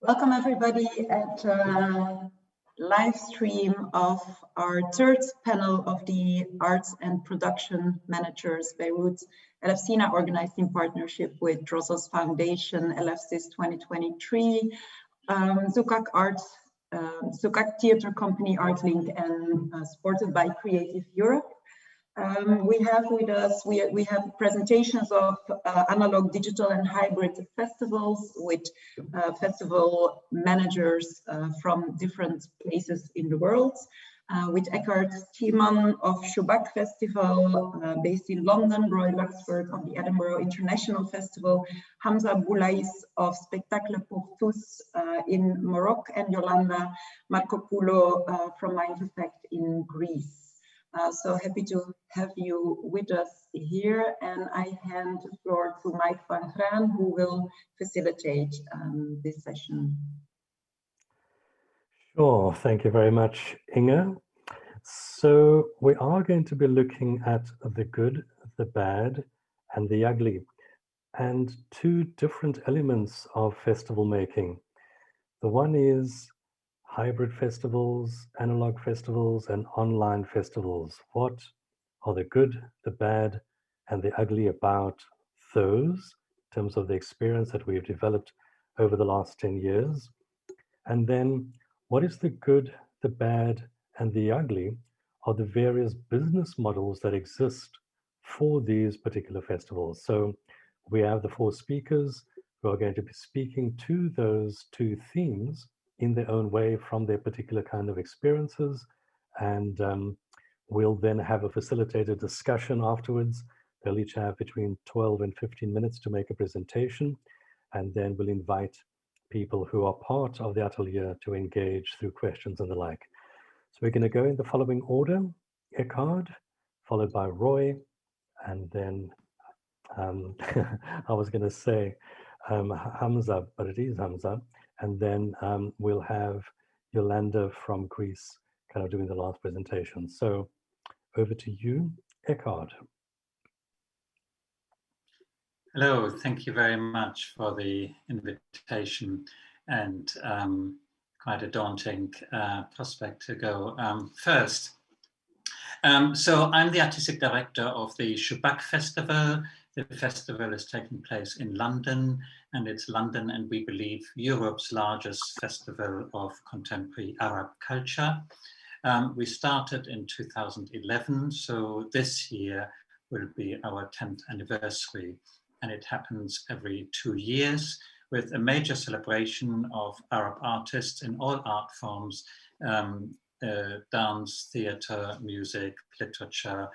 Welcome everybody at a live stream of our third panel of the Arts and Production Managers Beirut Elefsina, organized in partnership with Drosos Foundation, Elefsis 2023, Shubbak Theatre Company, Artlink, and supported by Creative Europe. We have with us, we have presentations of analog, digital and hybrid festivals with festival managers from different places in the world. With Eckhard Thiemann of Shubbak Festival, based in London, Roy Luxford of the Edinburgh International Festival, Hamza Boulaiz of Spectacle pour Tous in Morocco, and Yolanda Markopoulou from Mind Effect in Greece. So happy to have you with us here, and I hand the floor to Mike van Graan, who will facilitate this session. Sure, thank you very much, Inge. So we are going to be looking at the good, the bad, and the ugly, and two different elements of festival making. The one is hybrid festivals, analog festivals, and online festivals. What are the good, the bad, and the ugly about those in terms of the experience that we've developed over the last 10 years? And then what is the good, the bad, and the ugly of the various business models that exist for these particular festivals? So we have the four speakers who are going to be speaking to those two themes in their own way from their particular kind of experiences. And we'll then have a facilitated discussion afterwards. They'll each have between 12 and 15 minutes to make a presentation. And then we'll invite people who are part of the atelier to engage through questions and the like. So we're going to go in the following order: Eckhard, followed by Roy, and then I was going to say Hamza, but it is Hamza. And then we'll have Yolanda from Greece kind of doing the last presentation. So over to you, Eckhard. Hello, thank you very much for the invitation, and quite a daunting prospect to go first. So I'm the artistic director of the Shubbak Festival. The festival is taking place in London, and it's London and we believe Europe's largest festival of contemporary Arab culture. We started in 2011, so this year will be our 10th anniversary, and it happens every 2 years with a major celebration of Arab artists in all art forms, dance, theatre, music, literature,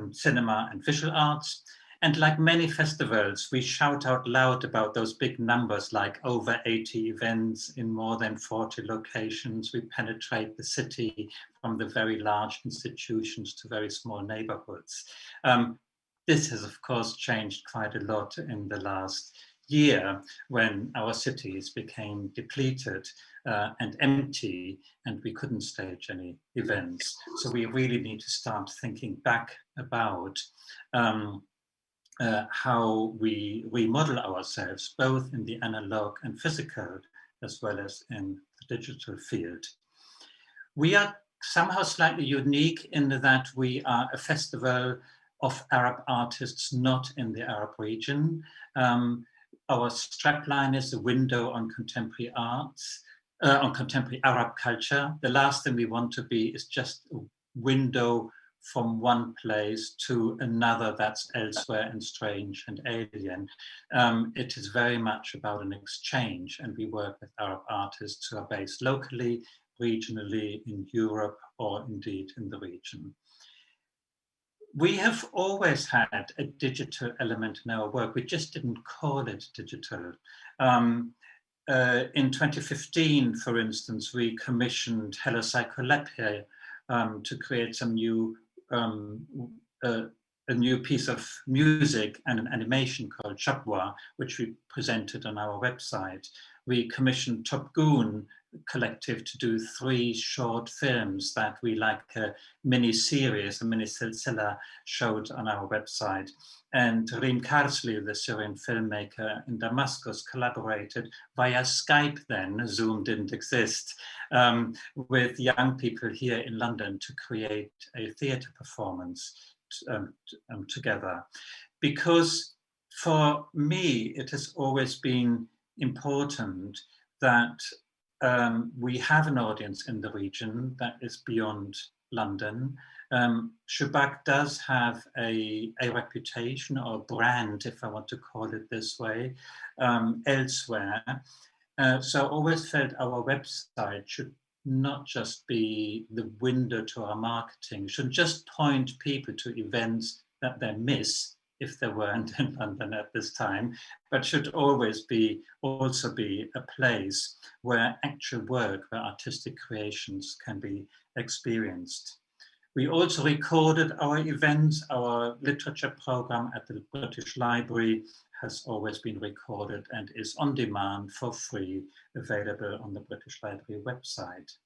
cinema and visual arts. And like many festivals, we shout out loud about those big numbers, like over 80 events in more than 40 locations. We penetrate the city from the very large institutions to very small neighborhoods. This has, of course, changed quite a lot in the last year when our cities became depleted and empty, and we couldn't stage any events. So we really need to start thinking back about how we model ourselves, both in the analog and physical, as well as in the digital field. We are somehow slightly unique in that we are a festival of Arab artists not in the Arab region. Our strapline is a window on contemporary arts, on contemporary Arab culture. The last thing we want to be is just a window from one place to another that's elsewhere and strange and alien. It is very much about an exchange, and we work with Arab artists who are based locally, regionally, in Europe, or indeed in the region. We have always had a digital element in our work. We just didn't call it digital. In 2015, for instance, we commissioned Hello Psycholepia to create some new a new piece of music and an animation called Shubbak, which we presented on our website. We commissioned Top Goon collective to do 3 short films that we, like a mini series, a mini silsila, showed on our website. And Reem Karsley, the Syrian filmmaker in Damascus, collaborated via Skype then, Zoom didn't exist, with young people here in London to create a theatre performance together. Because for me, it has always been important that we have an audience in the region that is beyond London. Shubbak does have a reputation or brand, if I want to call it this way, elsewhere. So I always felt our website should not just be the window to our marketing, should just point people to events that they miss if they weren't in London at this time, but should always also be a place where actual work, where artistic creations can be experienced. We also recorded our events. Our literature program at the British Library has always been recorded and is on demand for free, available on the British Library website.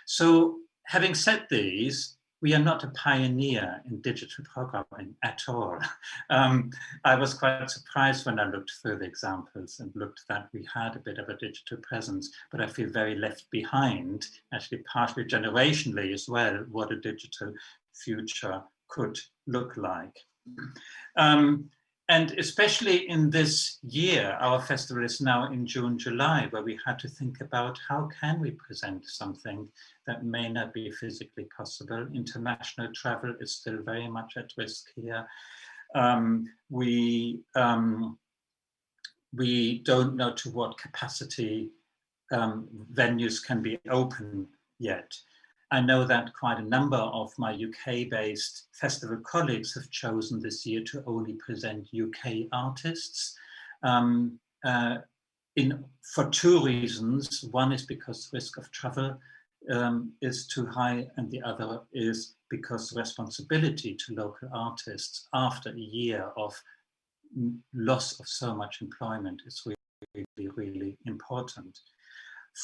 So having said these, we are not a pioneer in digital programming at all. I was quite surprised when I looked through the examples and looked that we had a bit of a digital presence, but I feel very left behind, actually partially generationally as well, what a digital future could look like. And especially in this year, our festival is now in June, July, where we had to think about how can we present something that may not be physically possible. International travel is still very much at risk here. We don't know to what capacity venues can be open yet. I know that quite a number of my UK-based festival colleagues have chosen this year to only present UK artists for 2 reasons. One is because the risk of travel is too high, and the other is because responsibility to local artists after a year of loss of so much employment is really, really important.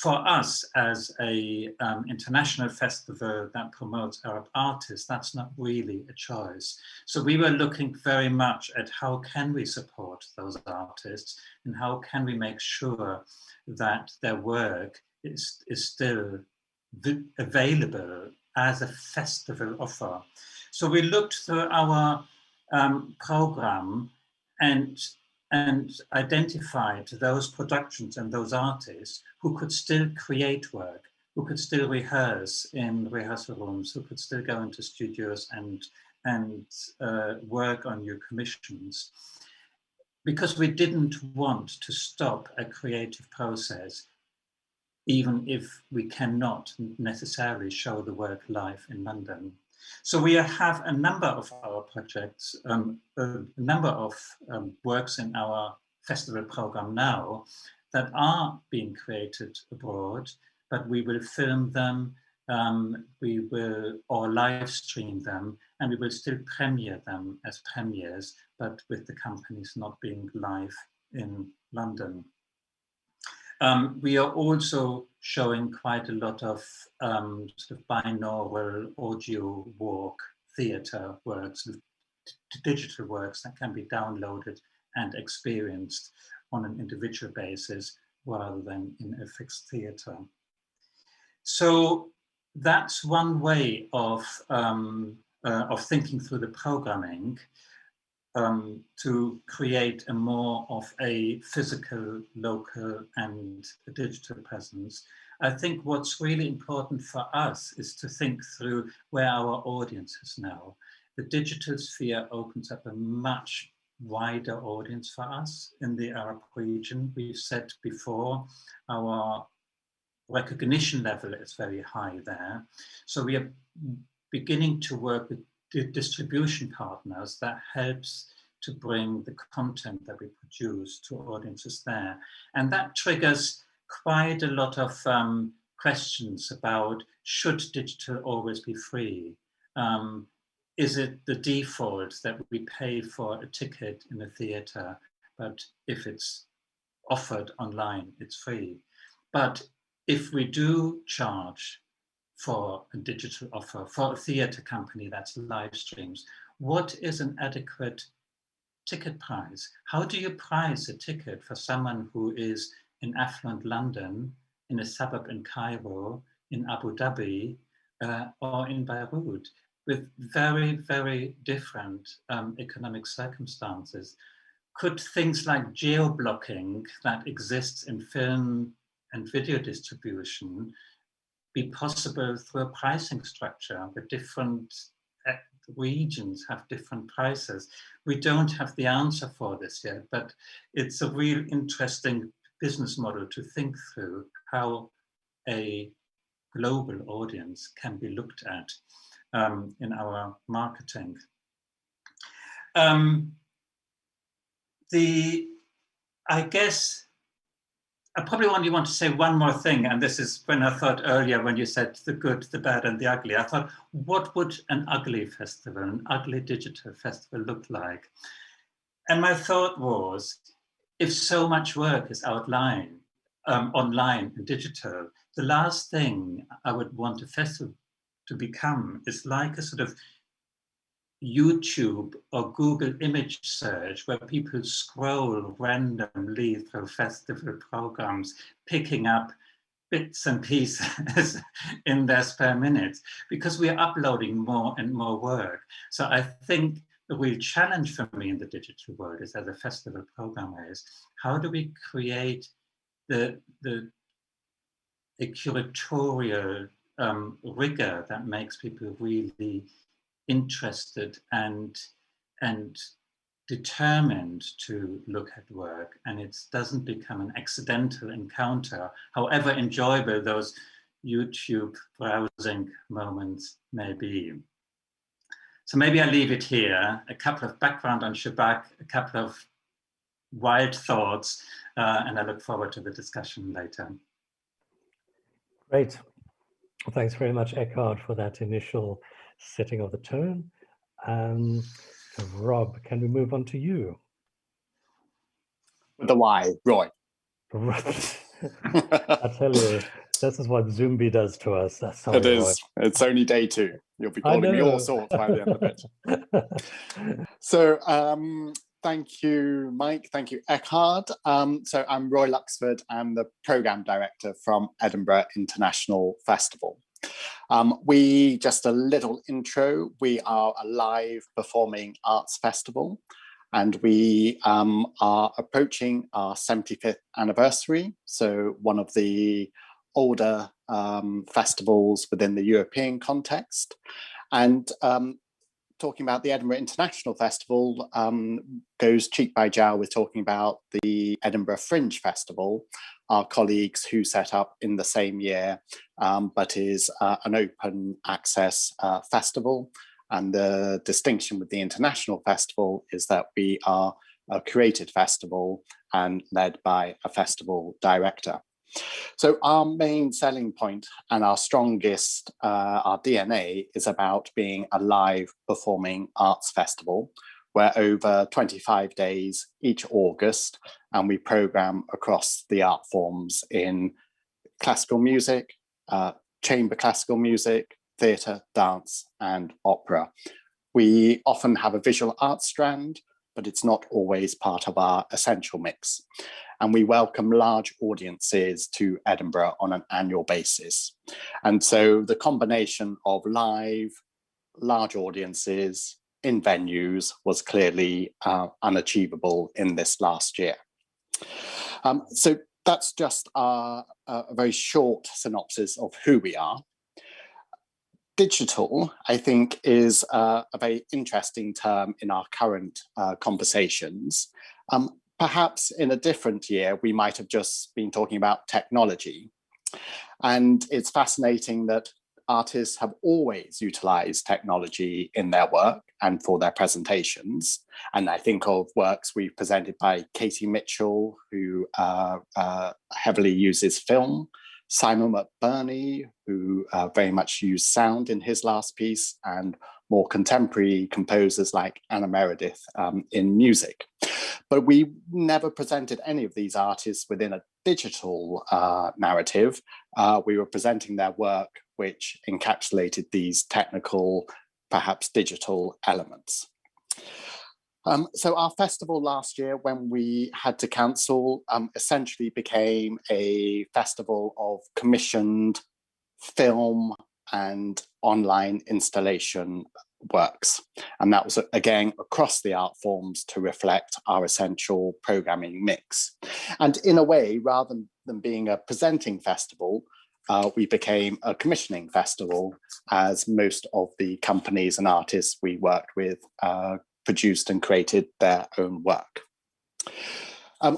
For us as a international festival that promotes Arab artists, that's not really a choice. So we were looking very much at how can we support those artists and how can we make sure that their work is still available as a festival offer. So we looked through our program and identified those productions and those artists who could still create work, who could still rehearse in rehearsal rooms, who could still go into studios and work on new commissions. Because we didn't want to stop a creative process, even if we cannot necessarily show the work live in London. So we have a number of our projects, a number of works in our festival program now that are being created abroad, but we will film them, we will or live stream them, and we will still premiere them as premieres, but with the companies not being live in London. We are also showing quite a lot of sort of binaural audio walk theatre works, digital works that can be downloaded and experienced on an individual basis rather than in a fixed theatre. So that's one way of thinking through the programming. To create a more of a physical, local and a digital presence. I think what's really important for us is to think through where our audience is now. The digital sphere opens up a much wider audience for us in the Arab region. We've said before, our recognition level is very high there. So we are beginning to work with distribution partners that helps to bring the content that we produce to audiences there. And that triggers quite a lot of questions about, should digital always be free? Is it the default that we pay for a ticket in a theatre, but if it's offered online, it's free? But if we do charge for a digital offer, for a theatre company that's live streams, what is an adequate ticket price? How do you price a ticket for someone who is in affluent London, in a suburb in Cairo, in Abu Dhabi, or in Beirut, with very, very different economic circumstances? Could things like geo-blocking that exists in film and video distribution be possible through a pricing structure where different regions have different prices? We don't have the answer for this yet, but it's a real interesting business model to think through how a global audience can be looked at in our marketing. I guess I probably only want to say one more thing, and this is when I thought earlier when you said the good, the bad, and the ugly. I thought, what would an ugly festival, an ugly digital festival look like? And my thought was, if so much work is online and digital, the last thing I would want a festival to become is like a sort of YouTube or Google image search where people scroll randomly through festival programs, picking up bits and pieces in their spare minutes, because we are uploading more and more work. So I think the real challenge for me in the digital world is, as a festival programmer, is how do we create a curatorial rigor that makes people really interested and determined to look at work, and it doesn't become an accidental encounter, however enjoyable those YouTube browsing moments may be. So maybe I leave it here, a couple of background on Shubbak, a couple of wild thoughts, and I look forward to the discussion later. Great. Thanks very much, Eckhard, for that initial setting of the tone. Rob, can we move on to you? With the Y, Roy. I tell you, this is what Zumbi does to us. Sorry, it is. Roy. It's only day 2. You'll be calling me all sorts by the end of it. So thank you, Mike. Thank you, Eckhard. So I'm Roy Luxford. I'm the Programme Director from Edinburgh International Festival. Just a little intro, we are a live performing arts festival, and we are approaching our 75th anniversary. So one of the older festivals within the European context. And talking about the Edinburgh International Festival goes cheek by jowl with talking about the Edinburgh Fringe Festival, our colleagues who set up in the same year, but is an open access festival. And the distinction with the International Festival is that we are a curated festival and led by a festival director. So our main selling point and our strongest, our DNA is about being a live performing arts festival. We're over 25 days each August, and we program across the art forms in classical music, chamber classical music, theatre, dance, and opera. We often have a visual arts strand, but it's not always part of our essential mix. And we welcome large audiences to Edinburgh on an annual basis. And so the combination of live, large audiences in venues was clearly unachievable in this last year. So that's just a very short synopsis of who we are. Digital, I think, is a very interesting term in our current conversations. Perhaps in a different year, we might have just been talking about technology. And it's fascinating that artists have always utilized technology in their work and for their presentations. And I think of works we've presented by Katie Mitchell, who heavily uses film, Simon McBurney, who very much used sound in his last piece, and more contemporary composers like Anna Meredith in music. But we never presented any of these artists within a digital narrative, we were presenting their work which encapsulated these technical, perhaps digital elements. So our festival last year, when we had to cancel, essentially became a festival of commissioned film and online installation works. And that was, again, across the art forms to reflect our essential programming mix. And in a way, rather than being a presenting festival, we became a commissioning festival, as most of the companies and artists we worked with produced and created their own work.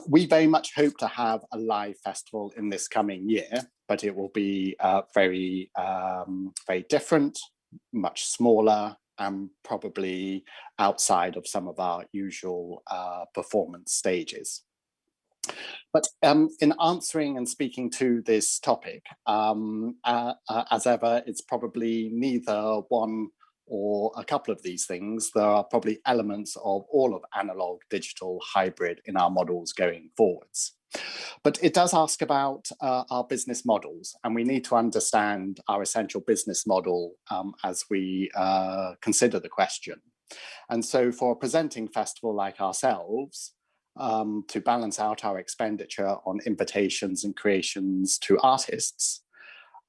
We very much hope to have a live festival in this coming year, but it will be very different, much smaller, and probably outside of some of our usual performance stages. But in answering and speaking to this topic, as ever, it's probably neither one or a couple of these things. There are probably elements of all of analog, digital, hybrid in our models going forwards. But it does ask about our business models, and we need to understand our essential business model as we consider the question. And so for a presenting festival like ourselves, to balance out our expenditure on invitations and creations to artists,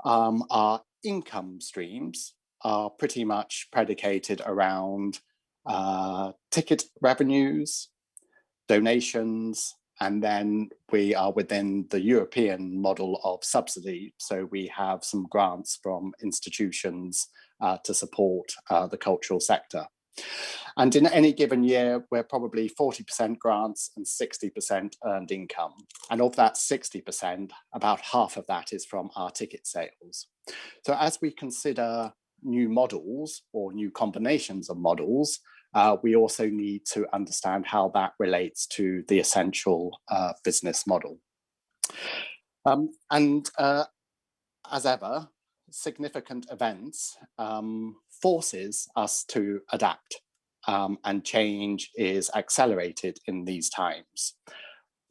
our income streams are pretty much predicated around ticket revenues, donations, and then we are within the European model of subsidy. So we have some grants from institutions to support the cultural sector. And in any given year, we're probably 40% grants and 60% earned income. And of that 60%, about half of that is from our ticket sales. So as we consider new models or new combinations of models, we also need to understand how that relates to the essential business model. As ever, significant events forces us to adapt, and change is accelerated in these times.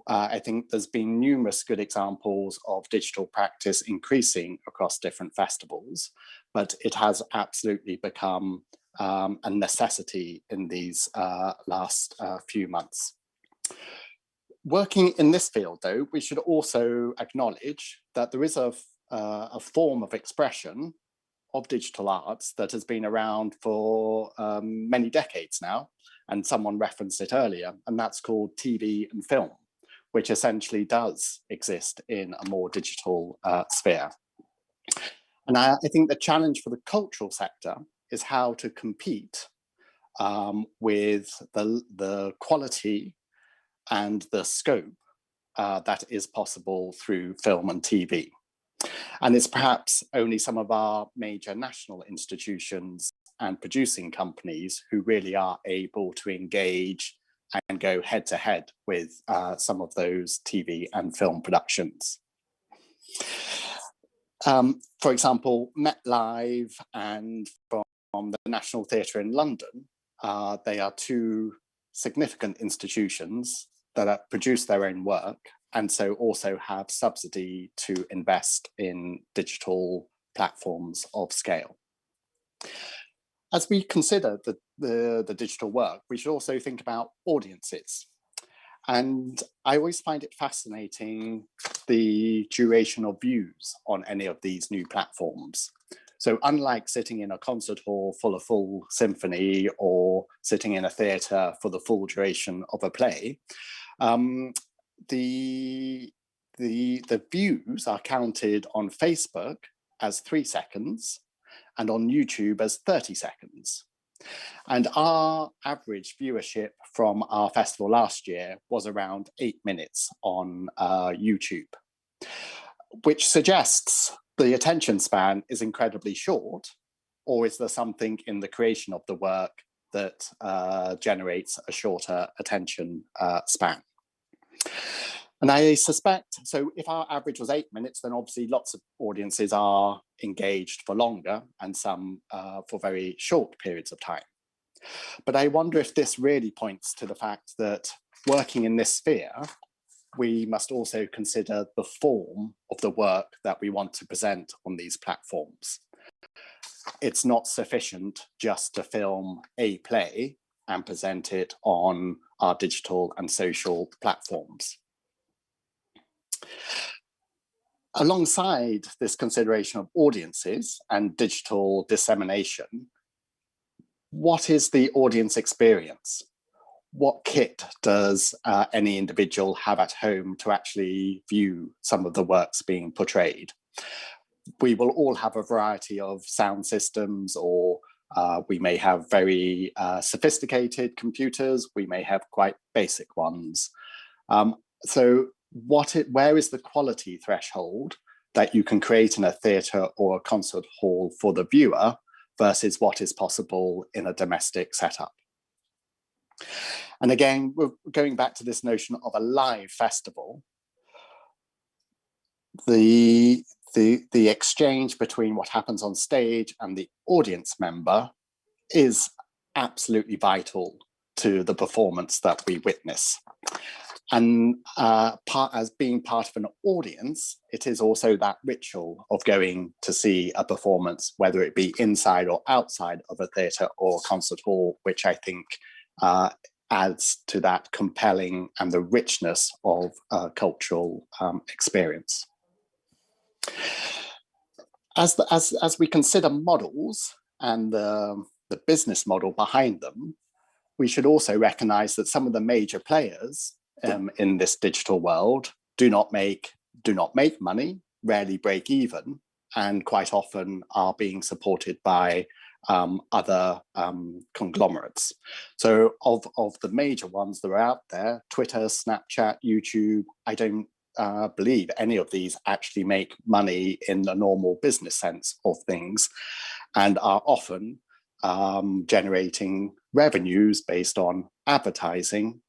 I think there's been numerous good examples of digital practice increasing across different festivals, but it has absolutely become a necessity in these last few months. Working in this field, though, we should also acknowledge that there is a form of expression of digital arts that has been around for many decades now, and someone referenced it earlier, and that's called TV and film, which essentially does exist in a more digital sphere. And I think the challenge for the cultural sector is how to compete with the quality and the scope that is possible through film and TV. And it's perhaps only some of our major national institutions and producing companies who really are able to engage and go head to head with some of those TV and film productions. For example, Met Live and from the National Theatre in London, they are two significant institutions that produce their own work, and so also have subsidy to invest in digital platforms of scale. As we consider the digital work, we should also think about audiences. And I always find it fascinating the duration of views on any of these new platforms. So unlike sitting in a concert hall for a full symphony or sitting in a theatre for the full duration of a play, the views are counted on Facebook as 3 seconds and on YouTube as 30 seconds. And our average viewership from our festival last year was around 8 minutes on YouTube, which suggests the attention span is incredibly short, or is there something in the creation of the work that generates a shorter attention span? And I suspect, so if our average was 8 minutes, then obviously lots of audiences are engaged for longer and some for very short periods of time. But I wonder if this really points to the fact that working in this sphere, we must also consider the form of the work that we want to present on these platforms. It's not sufficient just to film a play and present it on our digital and social platforms. Alongside this consideration of audiences and digital dissemination, what is the audience experience? What kit does any individual have at home to actually view some of the works being portrayed? We will all have a variety of sound systems, or we may have very sophisticated computers, we may have quite basic ones. So where is the quality threshold that you can create in a theatre or a concert hall for the viewer versus what is possible in a domestic setup? And again, we're going back to this notion of a live festival. The exchange between what happens on stage and the audience member is absolutely vital to the performance that we witness. And as being part of an audience, it is also that ritual of going to see a performance, whether it be inside or outside of a theatre or concert hall, which I think adds to that compelling and the richness of cultural experience. As we consider models and the business model behind them, we should also recognize that some of the major players in this digital world do not make money, rarely break even, and quite often are being supported by other conglomerates. So of the major ones that are out there, Twitter, Snapchat, YouTube, I don't believe any of these actually make money in the normal business sense of things, and are often generating revenues based on advertising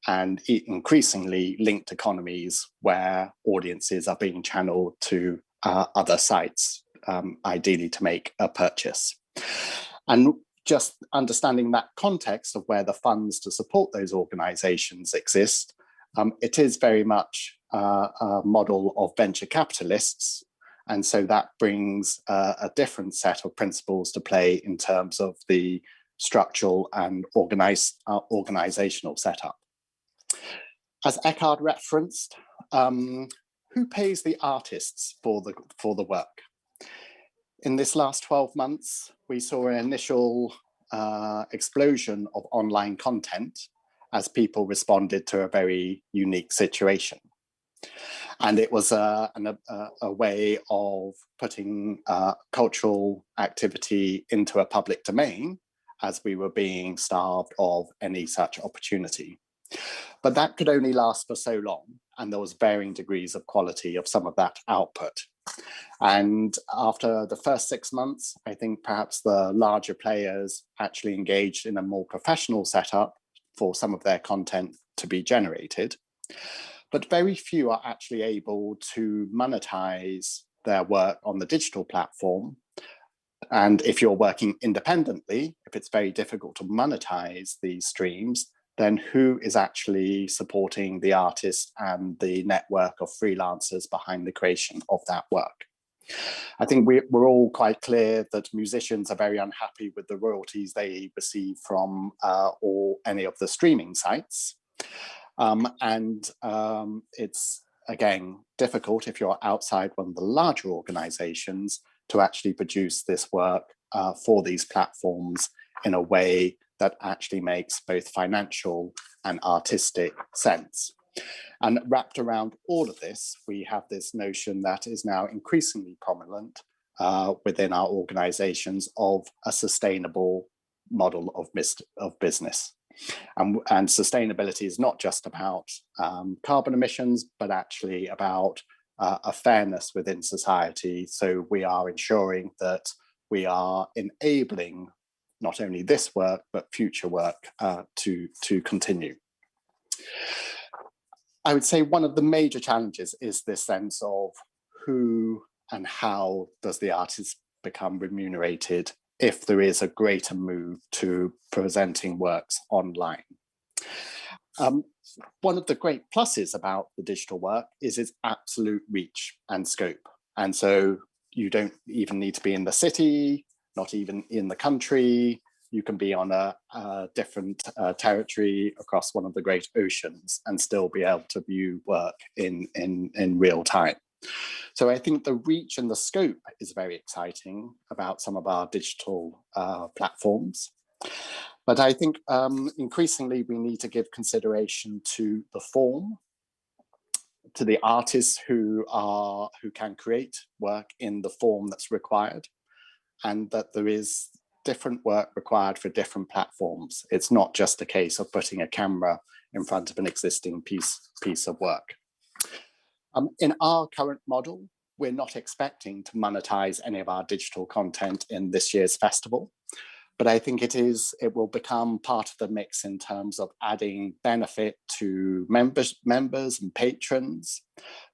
and increasingly linked economies where audiences are being channeled to other sites, ideally to make a purchase. And just understanding that context of where the funds to support those organizations exist, it is very much a model of venture capitalists. And so that brings a different set of principles to play in terms of the structural and organizational setup. As Eckhard referenced, who pays the artists for the work? In this last 12 months, we saw an initial explosion of online content as people responded to a very unique situation. And it was a way of putting cultural activity into a public domain as we were being starved of any such opportunity. But that could only last for so long, and there was varying degrees of quality of some of that output. And after the first 6 months, I think perhaps the larger players actually engaged in a more professional setup for some of their content to be generated. But very few are actually able to monetize their work on the digital platform. And if you're working independently, if it's very difficult to monetize these streams, then who is actually supporting the artist and the network of freelancers behind the creation of that work? I think we're all quite clear that musicians are very unhappy with the royalties they receive from or any of the streaming sites. It's, again, difficult if you're outside one of the larger organizations to actually produce this work for these platforms in a way that actually makes both financial and artistic sense. And wrapped around all of this, we have this notion that is now increasingly prominent within our organizations of a sustainable model of business. And sustainability is not just about carbon emissions, but actually about a fairness within society. So we are ensuring that we are enabling not only this work, but future work to continue. I would say one of the major challenges is this sense of who and how does the artist become remunerated if there is a greater move to presenting works online. One of the great pluses about the digital work is its absolute reach and scope. And so you don't even need to be in the city, not even in the country. You can be on a different territory across one of the great oceans and still be able to view work in real time. So I think the reach and the scope is very exciting about some of our digital platforms. But I think increasingly we need to give consideration to the form, to the artists who can create work in the form that's required, and that there is different work required for different platforms. It's not just a case of putting a camera in front of an existing piece of work. In our current model, we're not expecting to monetize any of our digital content in this year's festival, but I think it will become part of the mix in terms of adding benefit to members and patrons,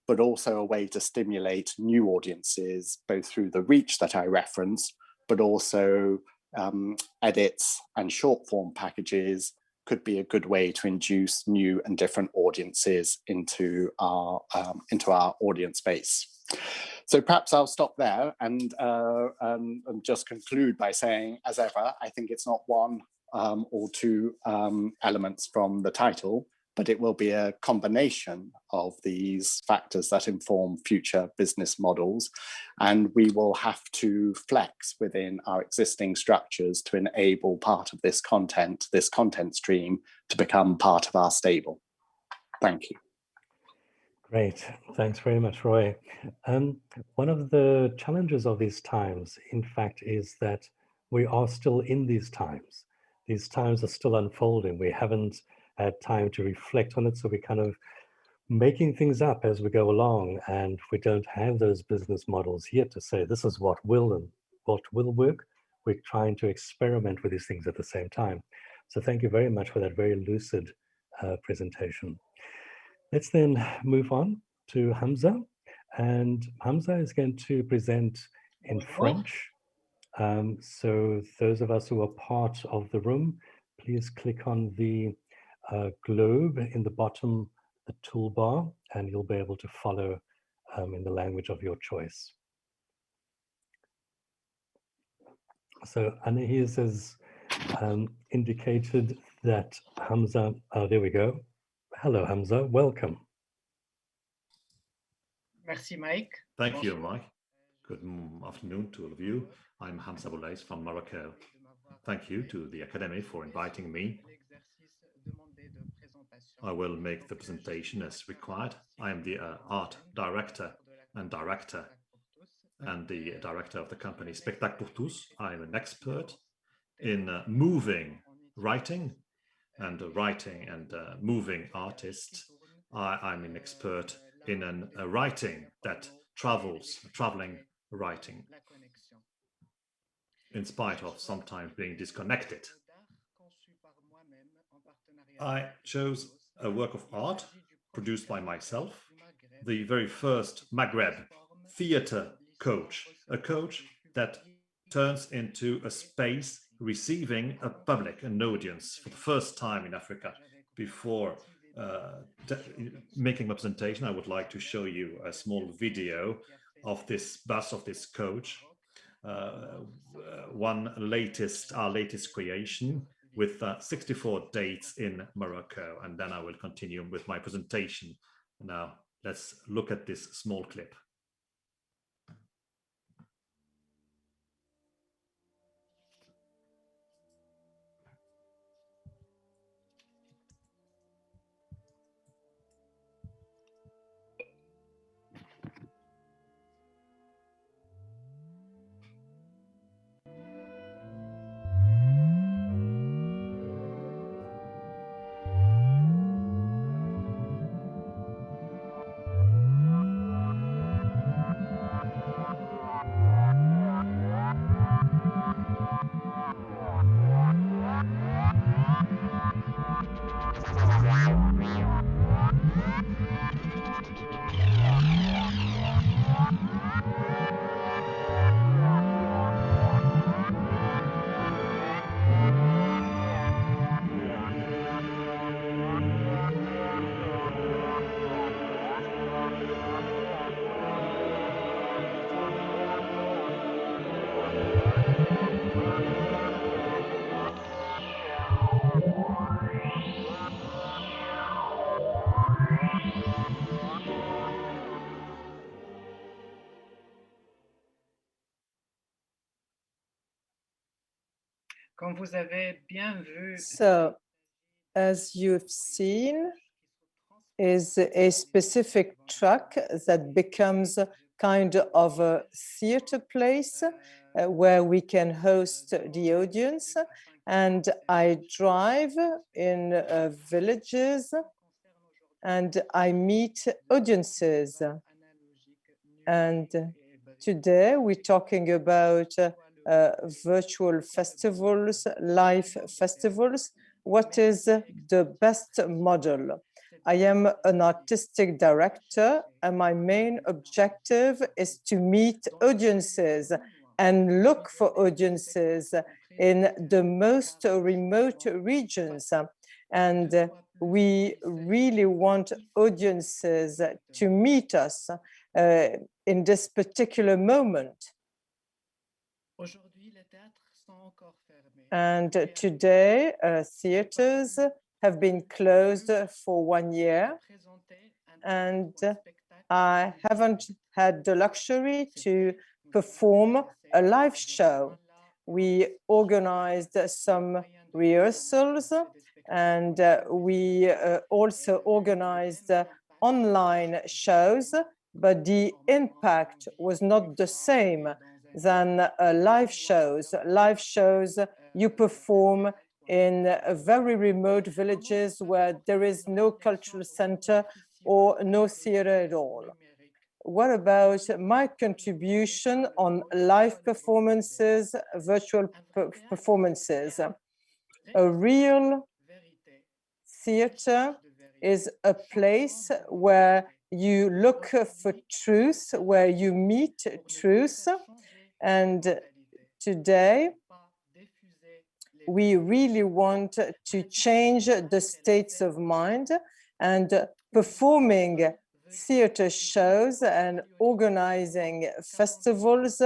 but also a way to stimulate new audiences, both through the reach that I referenced, but also edits and short form packages could be a good way to induce new and different audiences into our audience base. So perhaps I'll stop there and just conclude by saying, as ever, I think it's not one or two elements from the title, but it will be a combination of these factors that inform future business models. And we will have to flex within our existing structures to enable part of this content stream to become part of our stable. Thank you. Great, thanks very much, Roy. One of the challenges of these times, in fact, is that we are still in these times. These times are still unfolding. We haven't had time to reflect on it, so we're kind of making things up as we go along, and we don't have those business models yet to say this is what will and what will work. We're trying to experiment with these things at the same time. So thank you very much for that very lucid presentation. Let's then move on to Hamza, and Hamza is going to present in French. So those of us who are part of the room, please click on the globe in the bottom, the toolbar, and you'll be able to follow in the language of your choice. So Anahis has indicated that Hamza, there we go. Hello, Hamza, welcome. Merci, Mike. Thank you, Mike. Good afternoon to all of you. I'm Hamza Boulaiz from Morocco. Thank you to the Academy for inviting me. I will make the presentation as required. I am the art director and the director of the company Spectacle pour Tous. I'm an expert in moving writing and moving artist. I'm an expert in a writing that traveling writing, in spite of sometimes being disconnected. I chose a work of art produced by myself, the very first Maghreb theater coach, a coach that turns into a space receiving a public, an audience for the first time in Africa. Before making my presentation, I would like to show you a small video of this bus of this coach, our latest creation, with 64 dates in Morocco, and then I will continue with my presentation. Now, let's look at this small clip. So, as you've seen, is a specific track that becomes kind of a theater place where we can host the audience. And I drive in villages and I meet audiences. And today we're talking about virtual festivals, live festivals. What is the best model? I am an artistic director, and my main objective is to meet audiences and look for audiences in the most remote regions. And we really want audiences to meet us in this particular moment. And today, theaters have been closed for 1 year, and I haven't had the luxury to perform a live show. We organized some rehearsals, and we also organized online shows, but the impact was not the same than live shows. Live shows you perform in very remote villages where there is no cultural center or no theater at all. What about my contribution on live performances, virtual performances? A real theater is a place where you look for truth, where you meet truth. And today, we really want to change the states of mind, and performing theater shows and organizing festivals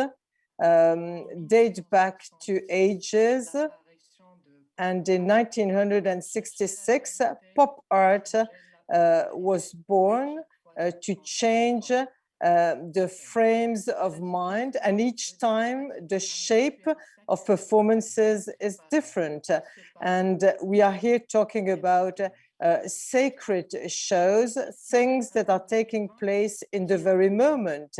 date back to ages. And in 1966, pop art was born to change the frames of mind, and each time the shape of performances is different. And we are here talking about sacred shows, things that are taking place in the very moment.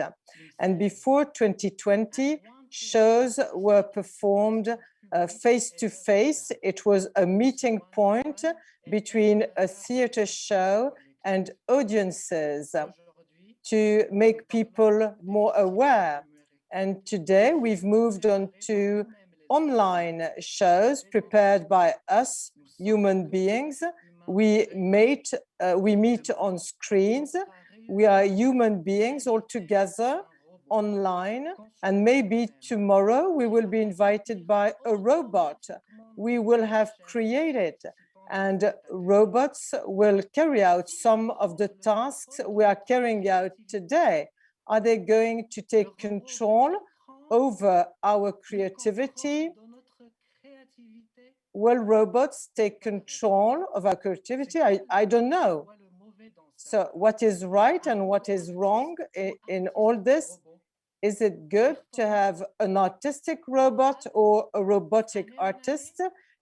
And before 2020, shows were performed face to face. It was a meeting point between a theater show and audiences to make people more aware. And today we've moved on to online shows prepared by us, human beings. We meet on screens. We are human beings all together online, and maybe tomorrow we will be invited by a robot. We will have created, and robots will carry out some of the tasks we are carrying out today. Are they going to take control over our creativity? Will robots take control of our creativity? I don't know. So what is right and what is wrong in all this? Is it good to have an artistic robot or a robotic artist?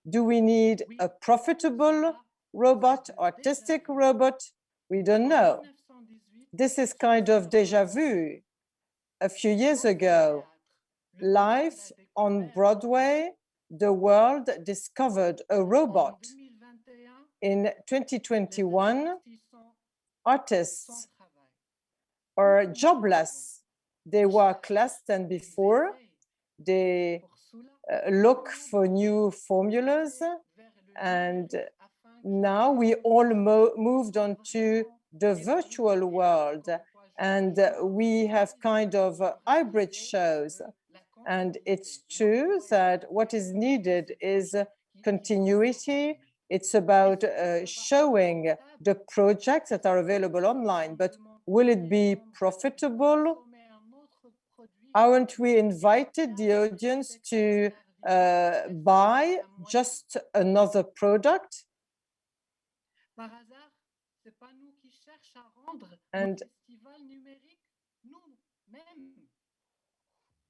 Do we need a profitable robot, artistic robot? We don't know. This is kind of déjà vu. A few years ago, live on Broadway, the world discovered a robot. In 2021, artists are jobless. They work less than before. They look for new formulas. And now we all moved on to the virtual world. And we have kind of hybrid shows. And it's true that what is needed is continuity. It's about showing the projects that are available online. But will it be profitable? Aren't we invited the audience to buy just another product? And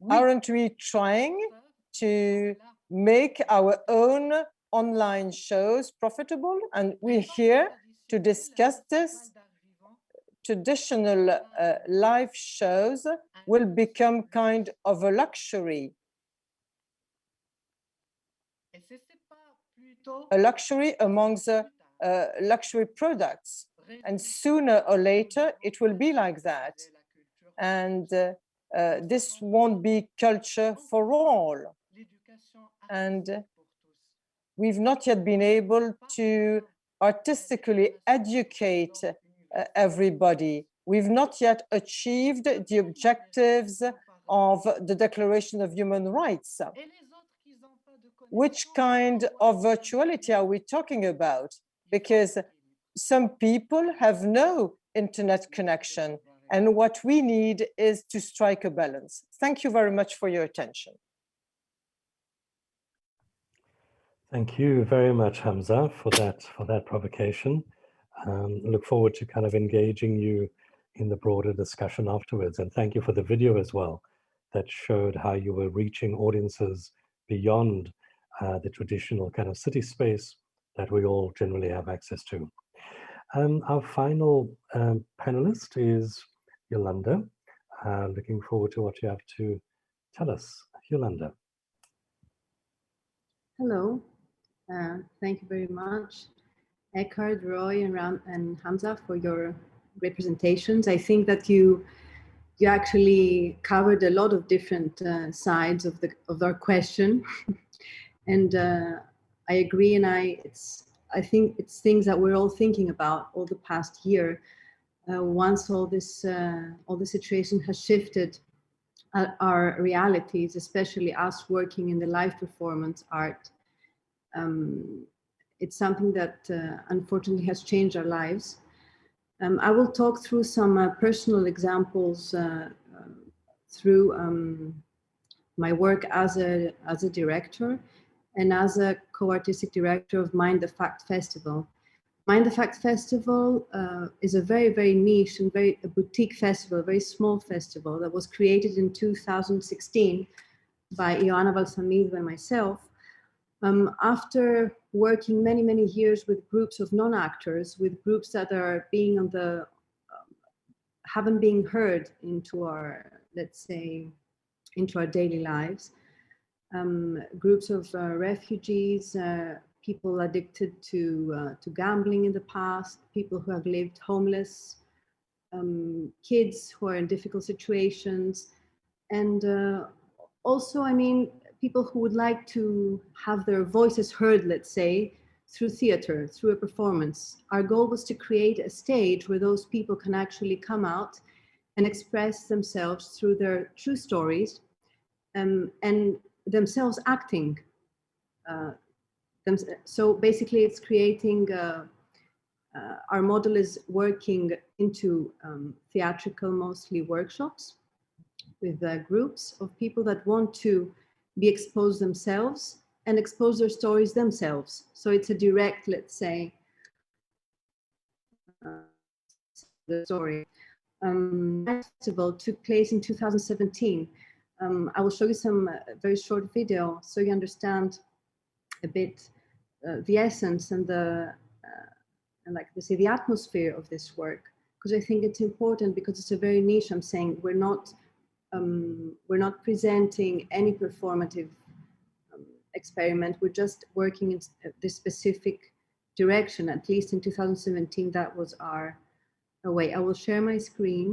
aren't we trying to make our own online shows profitable. And we're here to discuss this. Traditional live shows will become kind of a luxury. A luxury amongst luxury products. And sooner or later, it will be like that. And this won't be culture for all. And we've not yet been able to artistically educate everybody. We've not yet achieved the objectives of the Declaration of Human Rights. Which kind of virtuality are we talking about? Because some people have no internet connection, and what we need is to strike a balance. Thank you very much for your attention. Thank you very much, Hamza, for that provocation. Look forward to kind of engaging you in the broader discussion afterwards. And thank you for the video as well that showed how you were reaching audiences beyond the traditional kind of city space that we all generally have access to. Our final panelist is Yolanda. Looking forward to what you have to tell us. Yolanda. Hello, thank you very much, Eckhard, Roy, and Hamza for your great presentations. I think that you actually covered a lot of different sides of our question, and I agree. And I think it's things that we're all thinking about all the past year. Once all the situation has shifted our realities, especially us working in the live performance art, it's something that unfortunately has changed our lives. I will talk through some personal examples through my work as a director and as a co-artistic director of Mind the Fact Festival. Mind the Fact Festival is a very, very niche and a boutique festival, a very small festival that was created in 2016 by Ioana Balsamid and myself. After working many, many years with groups of non-actors, with groups that are being on the, haven't been heard into our, let's say, into our daily lives, groups of refugees, people addicted to gambling in the past, people who have lived homeless, kids who are in difficult situations, and also, I mean, people who would like to have their voices heard, let's say, through theater, through a performance. Our goal was to create a stage where those people can actually come out and express themselves through their true stories, and themselves acting. So basically it's creating, our model is working into theatrical, mostly workshops with groups of people that want to be exposed themselves and expose their stories themselves. So it's a direct, let's say, the story. The festival took place in 2017. I will show you some very short video so you understand a bit the essence and the, and like they say, the atmosphere of this work, because I think it's important because it's a very niche. I'm saying we're not presenting any performative experiment. We're just working in this specific direction. At least in 2017, that was our way. I will share my screen.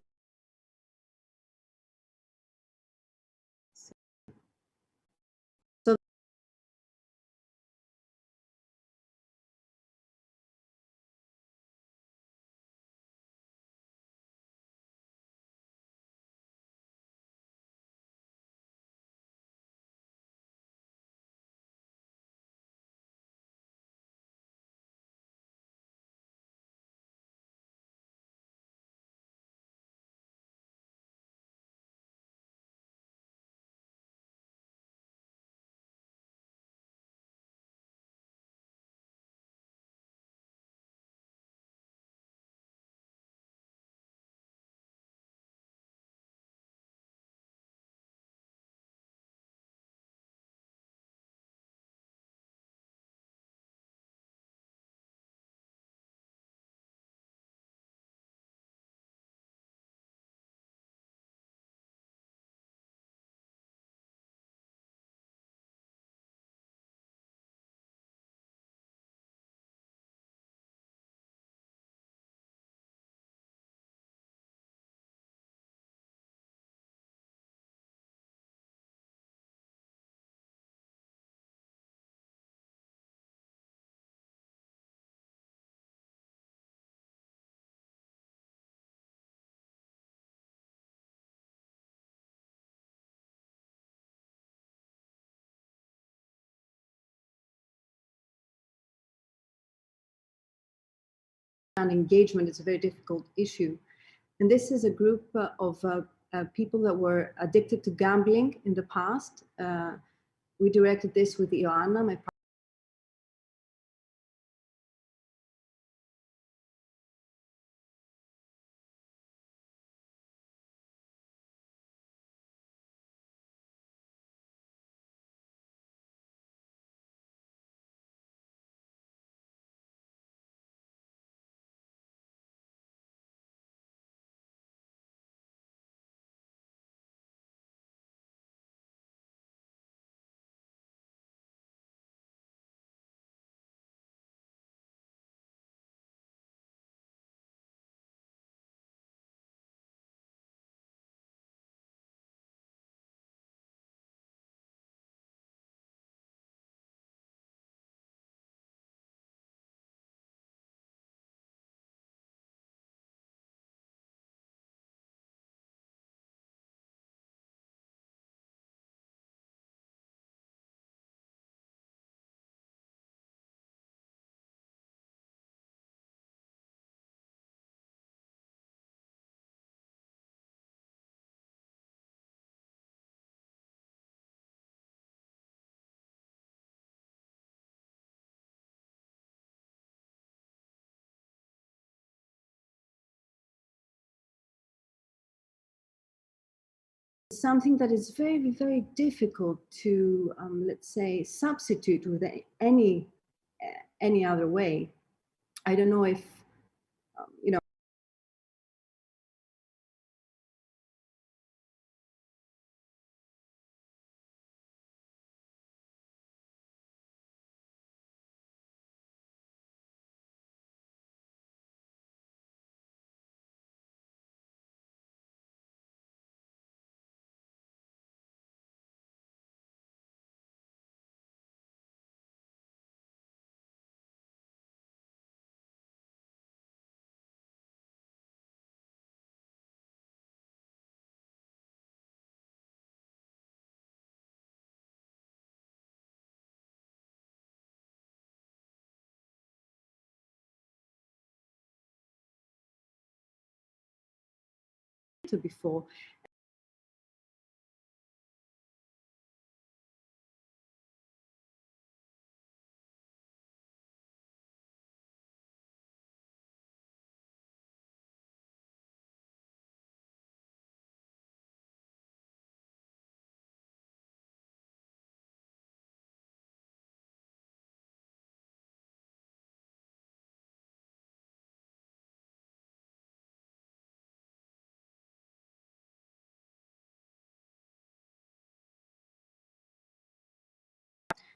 engagement is a very difficult issue. And this is a group of people that were addicted to gambling in the past. We directed this with Yolanda, my partner. Something that is very, very difficult to, let's say, substitute with any other way. I don't know if, you know, before.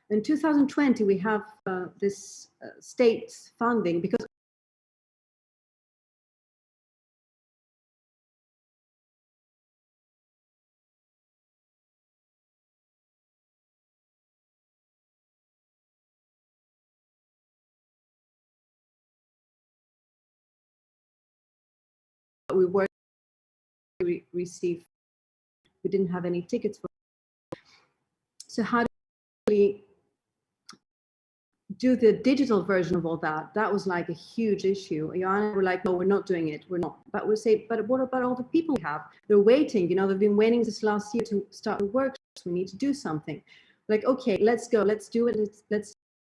In 2020, we have this state funding because we were received, we didn't have any tickets for. So how do we do the digital version of all that? That was like a huge issue. Joanna were like, no, we're not doing it. We're not. But we say, but what about all the people we have? They're waiting. You know, they've been waiting this last year to start the workshops. We need to do something. Like, okay, let's go. Let's do it. Let's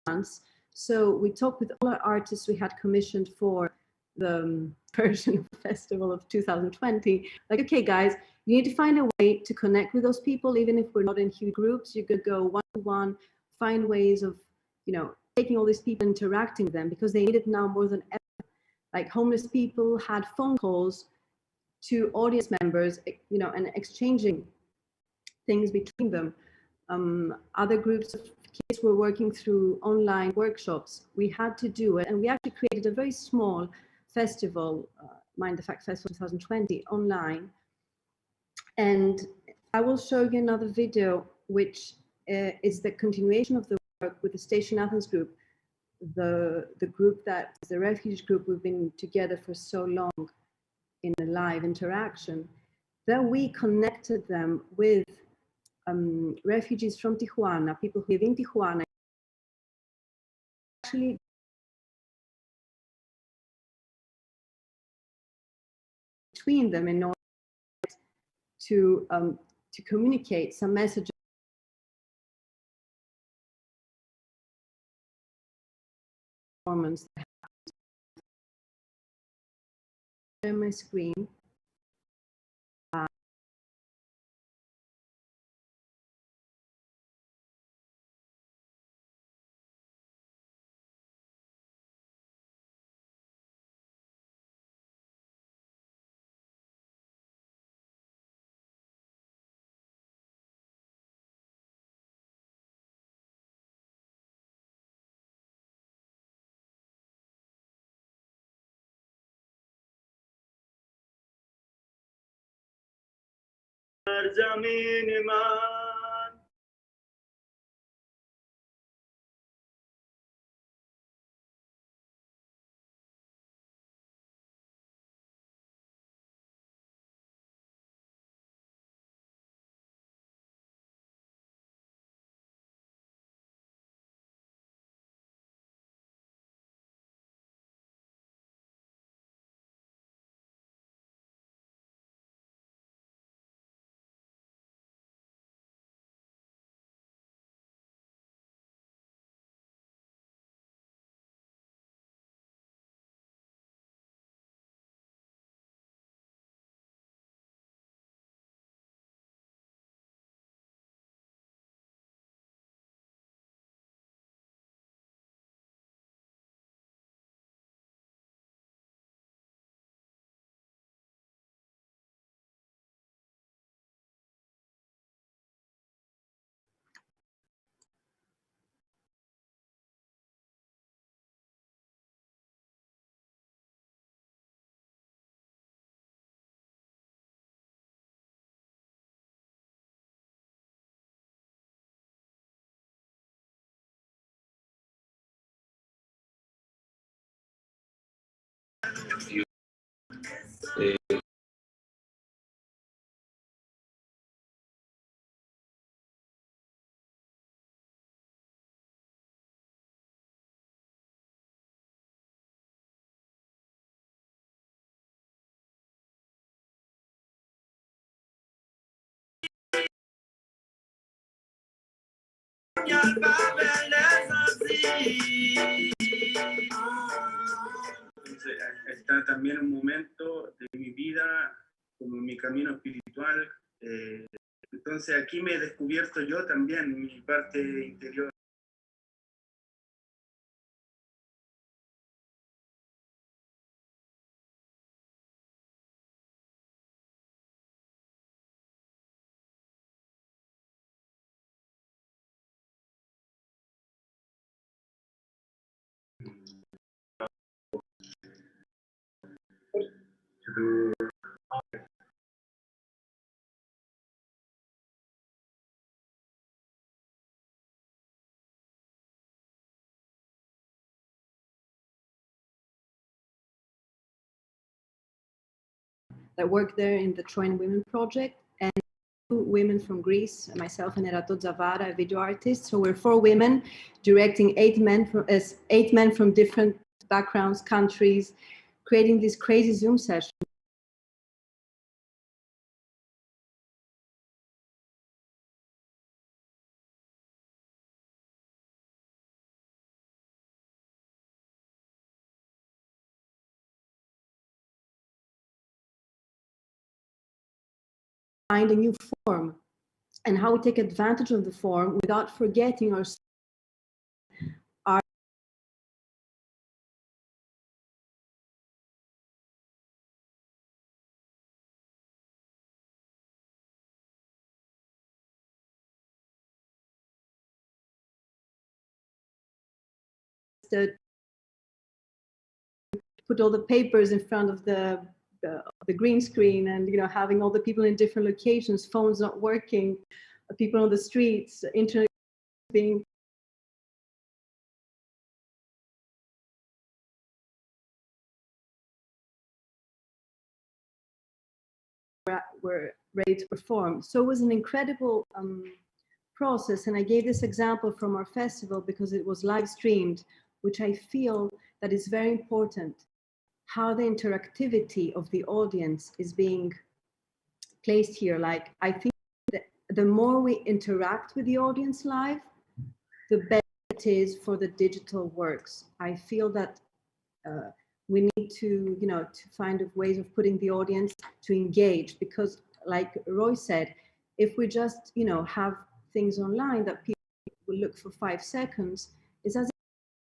dance. So we talked with all our artists we had commissioned for the Persian Festival of 2020. Like, okay, guys, you need to find a way to connect with those people, even if we're not in huge groups. You could go one-to-one, find ways of, you know, taking all these people, interacting with them, because they need it now more than ever. Like homeless people had phone calls to audience members, you know, and exchanging things between them. Other groups of kids were working through online workshops. We had to do it, and we actually created a very small festival, Mind the Fact Festival 2020, online. And I will show you another video, which is the continuation of the work with the Station Athens group, the group that is the refugee group we've been together for so long in a live interaction. Then we connected them with refugees from Tijuana, people who live in Tijuana. Actually, between them in order to communicate some messages. On my screen. Está también un momento de mi vida como mi camino espiritual. Entonces aquí me he descubierto yo también, mi parte interior. That work there in the Trojan Women Project, and 2 women from Greece, myself and Erato Zavara, a video artist. So we're 4 women directing 8 men from different backgrounds, countries, creating this crazy Zoom session. Find a new form and how we take advantage of the form without forgetting our put all the papers in front of the green screen, and having all the people in different locations, phones not working, people on the streets, internet being were ready to perform. So it was an incredible process, and I gave this example from our festival because it was live streamed, which I feel that is very important how the interactivity of the audience is being placed here. Like, I think that the more we interact with the audience live, the better it is for the digital works. I feel that we need to, to find ways of putting the audience to engage, because like Roy said, if we just, have things online that people will look for 5 seconds, it's as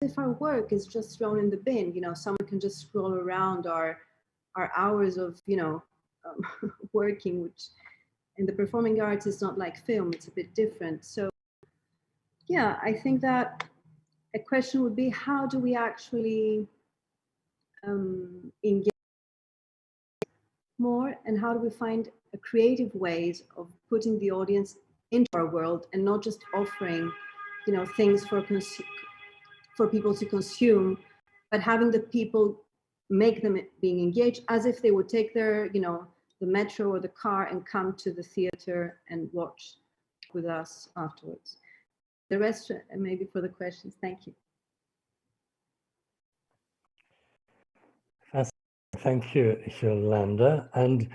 if our work is just thrown in the bin. Someone can just scroll around our hours of, working, which in the performing arts is not like film, it's a bit different. So yeah, I think that a question would be, how do we actually engage more, and how do we find creative ways of putting the audience into our world and not just offering, things for people to consume, but having the people make them being engaged as if they would take their, the metro or the car and come to the theater and watch with us afterwards. The rest maybe for the questions. Thank you. Thank you, Yolanda. And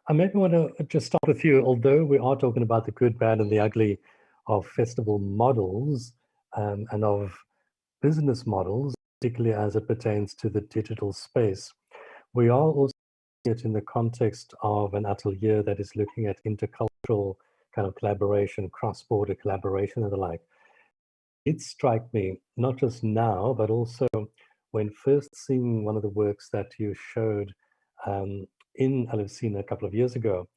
I maybe want to just start with you, although we are talking about the good, bad, and the ugly of festival models and of business models, particularly as it pertains to the digital space. We are also seeing it in the context of an atelier that is looking at intercultural kind of collaboration, cross-border collaboration and the like. It struck me, not just now, but also when first seeing one of the works that you showed in Elefsina a couple of years ago,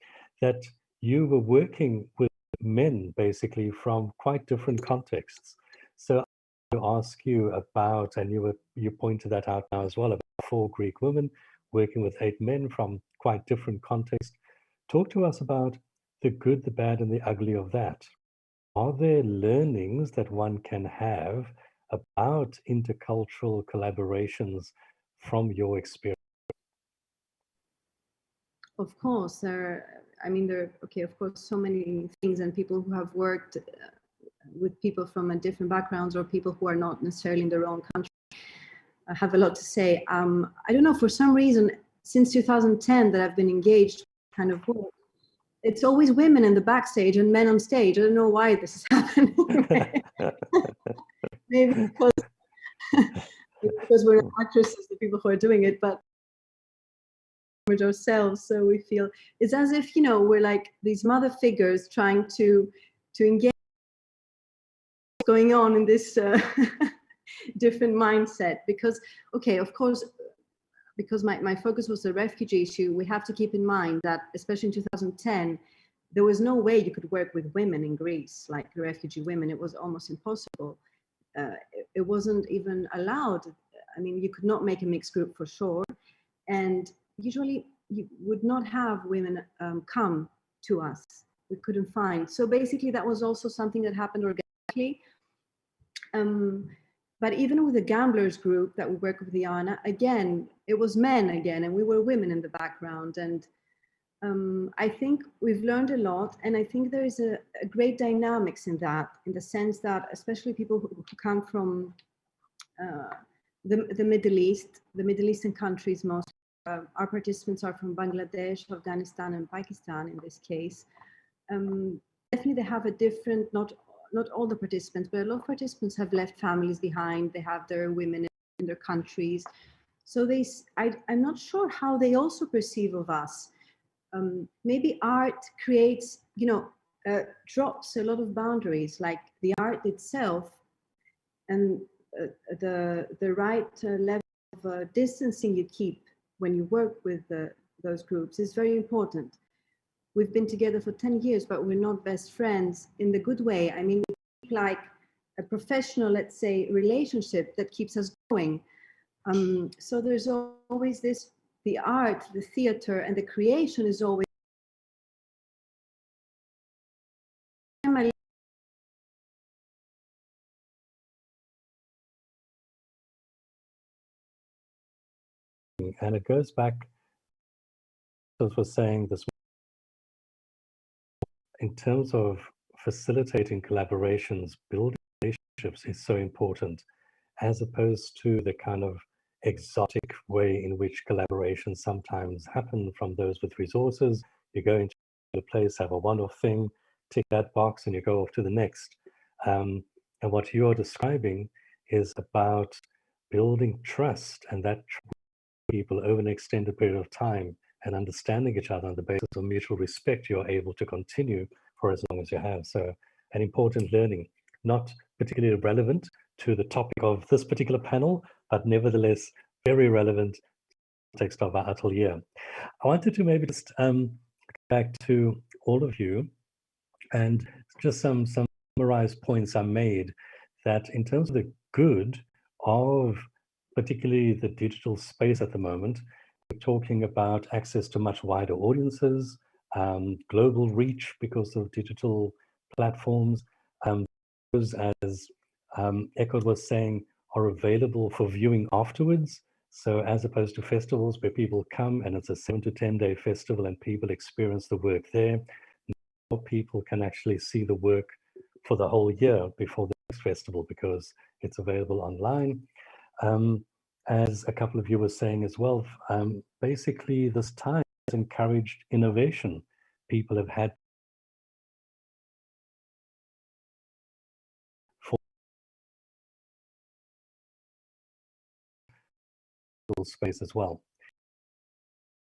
that you were working with men basically from quite different contexts. So I want to ask you about, and you pointed that out now as well, about 4 Greek women working with 8 men from quite different contexts. Talk to us about the good, the bad, and the ugly of that. Are there learnings that one can have about intercultural collaborations from your experience? Of course, there are, of course, so many things, and people who have worked with people from a different backgrounds or people who are not necessarily in their own country have a lot to say. I don't know, for some reason, since 2010 that I've been engaged kind of work, it's always women in the backstage and men on stage. I don't know why this is happening. Maybe because we're not actresses, the people who are doing it, but ourselves. So we feel it's as if, we're like these mother figures trying to engage what's going on in this different mindset. Because, okay, of course, because my focus was the refugee issue, we have to keep in mind that, especially in 2010, there was no way you could work with women in Greece, like refugee women. It was almost impossible. It wasn't even allowed. I mean, you could not make a mixed group for sure. And usually you would not have women come to us. We couldn't find. So basically that was also something that happened organically. But even with the gamblers group that we work with Diana, again, it was men again, and we were women in the background. And I think we've learned a lot. And I think there is a great dynamics in that, in the sense that, especially people who come from the Middle East, the Middle Eastern countries mostly. Our participants are from Bangladesh, Afghanistan, and Pakistan in this case. Definitely they have a different, not all the participants, but a lot of participants have left families behind. They have their women in their countries. So I'm not sure how they also perceive of us. Maybe art creates, drops a lot of boundaries, like the art itself, and the right level of distancing you keep when you work with those groups is very important. We've been together for 10 years, but we're not best friends in the good way. I mean, we keep like a professional, let's say, relationship that keeps us going. So there's always this, the art, the theater, and the creation is always and it goes back to what I was saying this in terms of facilitating collaborations, building relationships is so important, as opposed to the kind of exotic way in which collaborations sometimes happen from those with resources. You go into a place, have a one-off thing, tick that box, and you go off to the next. And what you're describing is about building trust, and that people over an extended period of time and understanding each other on the basis of mutual respect, you're able to continue for as long as you have. So an important learning, not particularly relevant to the topic of this particular panel, but nevertheless very relevant to the context of our atelier. I wanted to maybe just back to all of you and just some summarized points I made, that in terms of the good of particularly the digital space at the moment, we're talking about access to much wider audiences, global reach because of digital platforms, those, as Eckhard was saying, are available for viewing afterwards. So as opposed to festivals where people come and it's a 7 to 10 day festival and people experience the work there, now people can actually see the work for the whole year before the next festival because it's available online. As a couple of you were saying as well, basically this time has encouraged innovation. People have had space as well.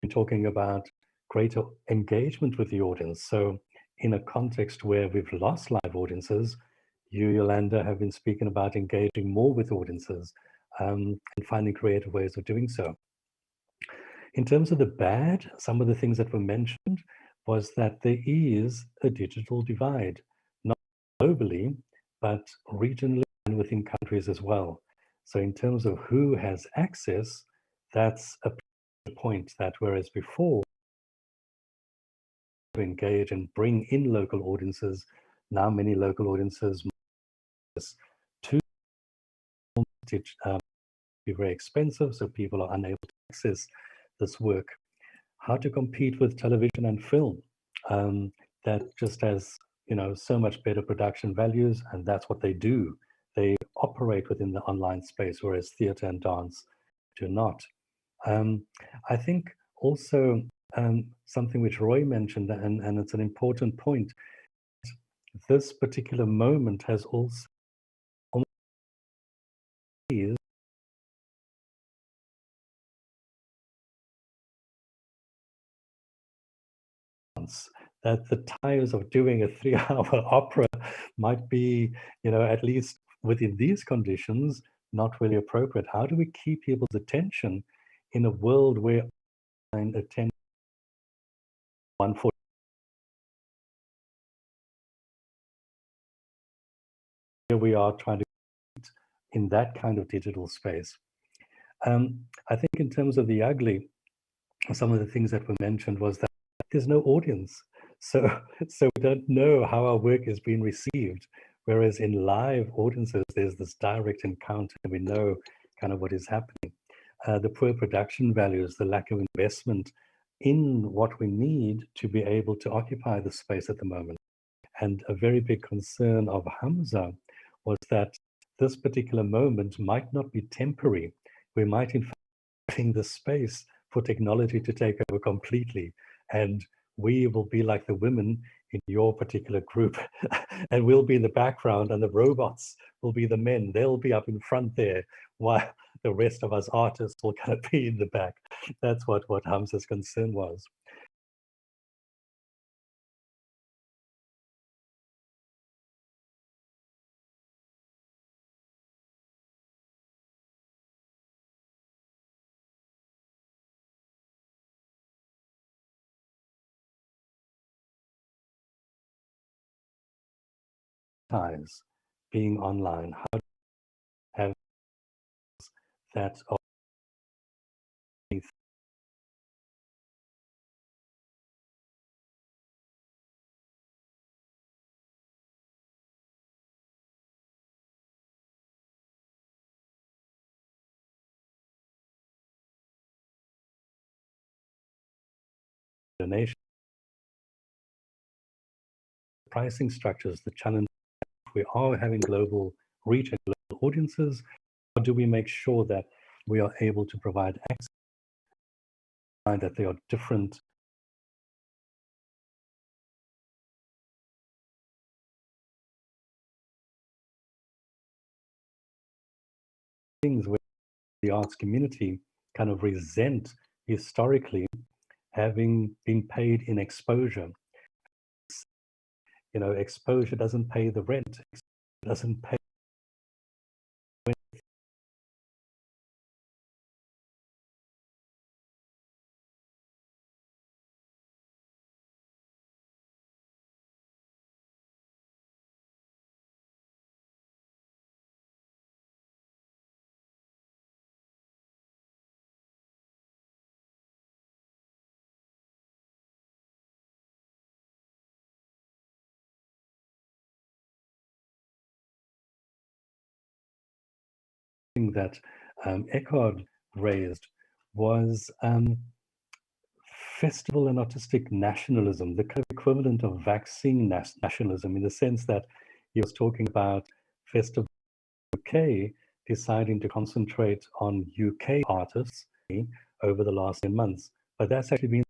We're talking about greater engagement with the audience. So in a context where we've lost live audiences, you, Yolanda, have been speaking about engaging more with audiences and finding creative ways of doing so. In terms of the bad, some of the things that were mentioned was that there is a digital divide, not globally, but regionally and within countries as well. So in terms of who has access, that's a point that whereas before to engage and bring in local audiences, now many local audiences to be very expensive, so people are unable to access this work. How to compete with television and film, that just has, you know, so much better production values, and that's what they do. They operate within the online space, whereas theater and dance do not. I think also something which Roy mentioned, and it's an important point, this particular moment has also that the times of doing a 3-hour opera might be, you know, at least within these conditions, not really appropriate. How do we keep people's attention in a world where attend 140? Here we are trying to in that kind of digital space. I think in terms of the ugly, some of the things that were mentioned was that there's no audience. So we don't know how our work is being received. Whereas in live audiences, there's this direct encounter and we know kind of what is happening. The poor production values, the lack of investment in what we need to be able to occupy the space at the moment. And a very big concern of Hamza was that this particular moment might not be temporary. We might in fact be having the space for technology to take over completely. And we will be like the women in your particular group and we'll be in the background and the robots will be the men. They'll be up in front there while the rest of us artists will kind of be in the back. That's what Hamza's concern was. Being online, how to have that donation pricing structures, the challenge. We are having global reach and global audiences. How do we make sure that we are able to provide access, that there are different things where the arts community kind of resent historically having been paid in exposure. You know, exposure doesn't pay the rent, it doesn't pay that Eckhard raised was festival and artistic nationalism, the equivalent of vaccine nationalism, in the sense that he was talking about Festival UK deciding to concentrate on UK artists over the last 10 months. But that's actually been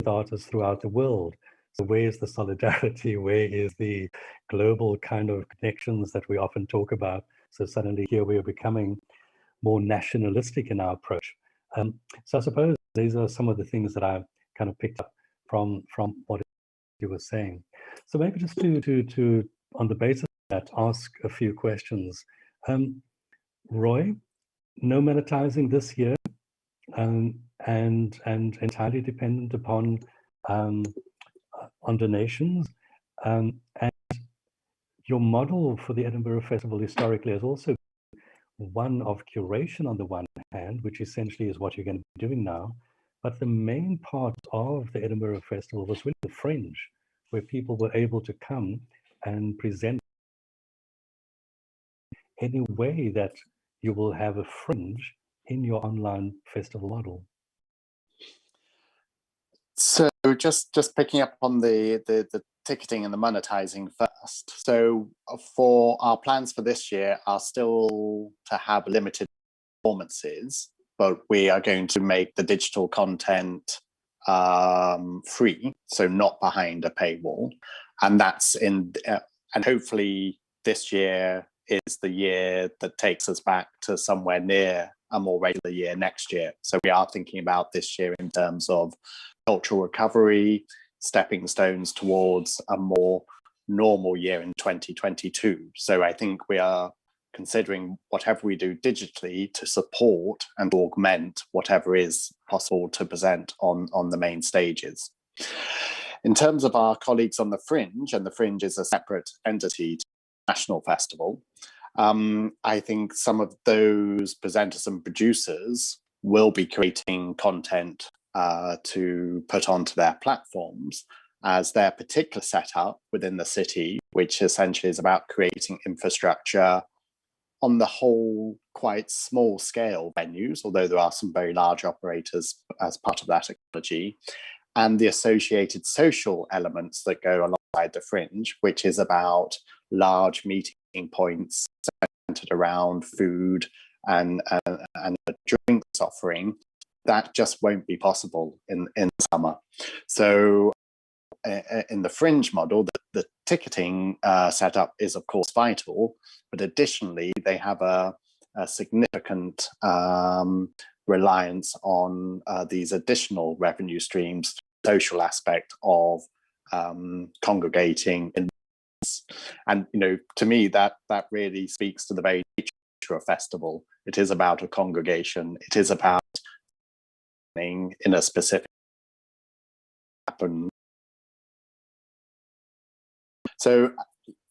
with artists throughout the world. So where is the solidarity? Where is the global kind of connections that we often talk about? So suddenly here we are becoming more nationalistic in our approach. So I suppose these are some of the things that I kind of picked up from what you were saying. So maybe just to on the basis of that, ask a few questions. Roy, no monetizing this year, and entirely dependent upon on donations, and your model for the Edinburgh Festival historically has also one of curation on the one hand, which essentially is what you're going to be doing now, but the main part of the Edinburgh Festival was really the fringe, where people were able to come and present any way that you will have a fringe in your online festival model. So just picking up on the ticketing and the monetizing first. So for our plans for this year are still to have limited performances, but we are going to make the digital content free, so not behind a paywall. And that's and hopefully this year is the year that takes us back to somewhere near a more regular year next year. So we are thinking about this year in terms of cultural recovery, stepping stones towards a more normal year in 2022. So I think we are considering whatever we do digitally to support and augment whatever is possible to present on the main stages. In terms of our colleagues on the Fringe, and the Fringe is a separate entity to the National Festival, I think some of those presenters and producers will be creating content to put onto their platforms as their particular setup within the city, which essentially is about creating infrastructure on the whole quite small scale venues, although there are some very large operators as part of that ecology, and the associated social elements that go alongside the Fringe, which is about large meeting points centered around food and a drinks offering. That just won't be possible in the summer. So in the Fringe model, the ticketing setup is of course vital, but additionally they have a significant reliance on these additional revenue streams, social aspect of congregating in. And to me that really speaks to the very nature of festival. It is about a congregation. It is about in a specific happen. So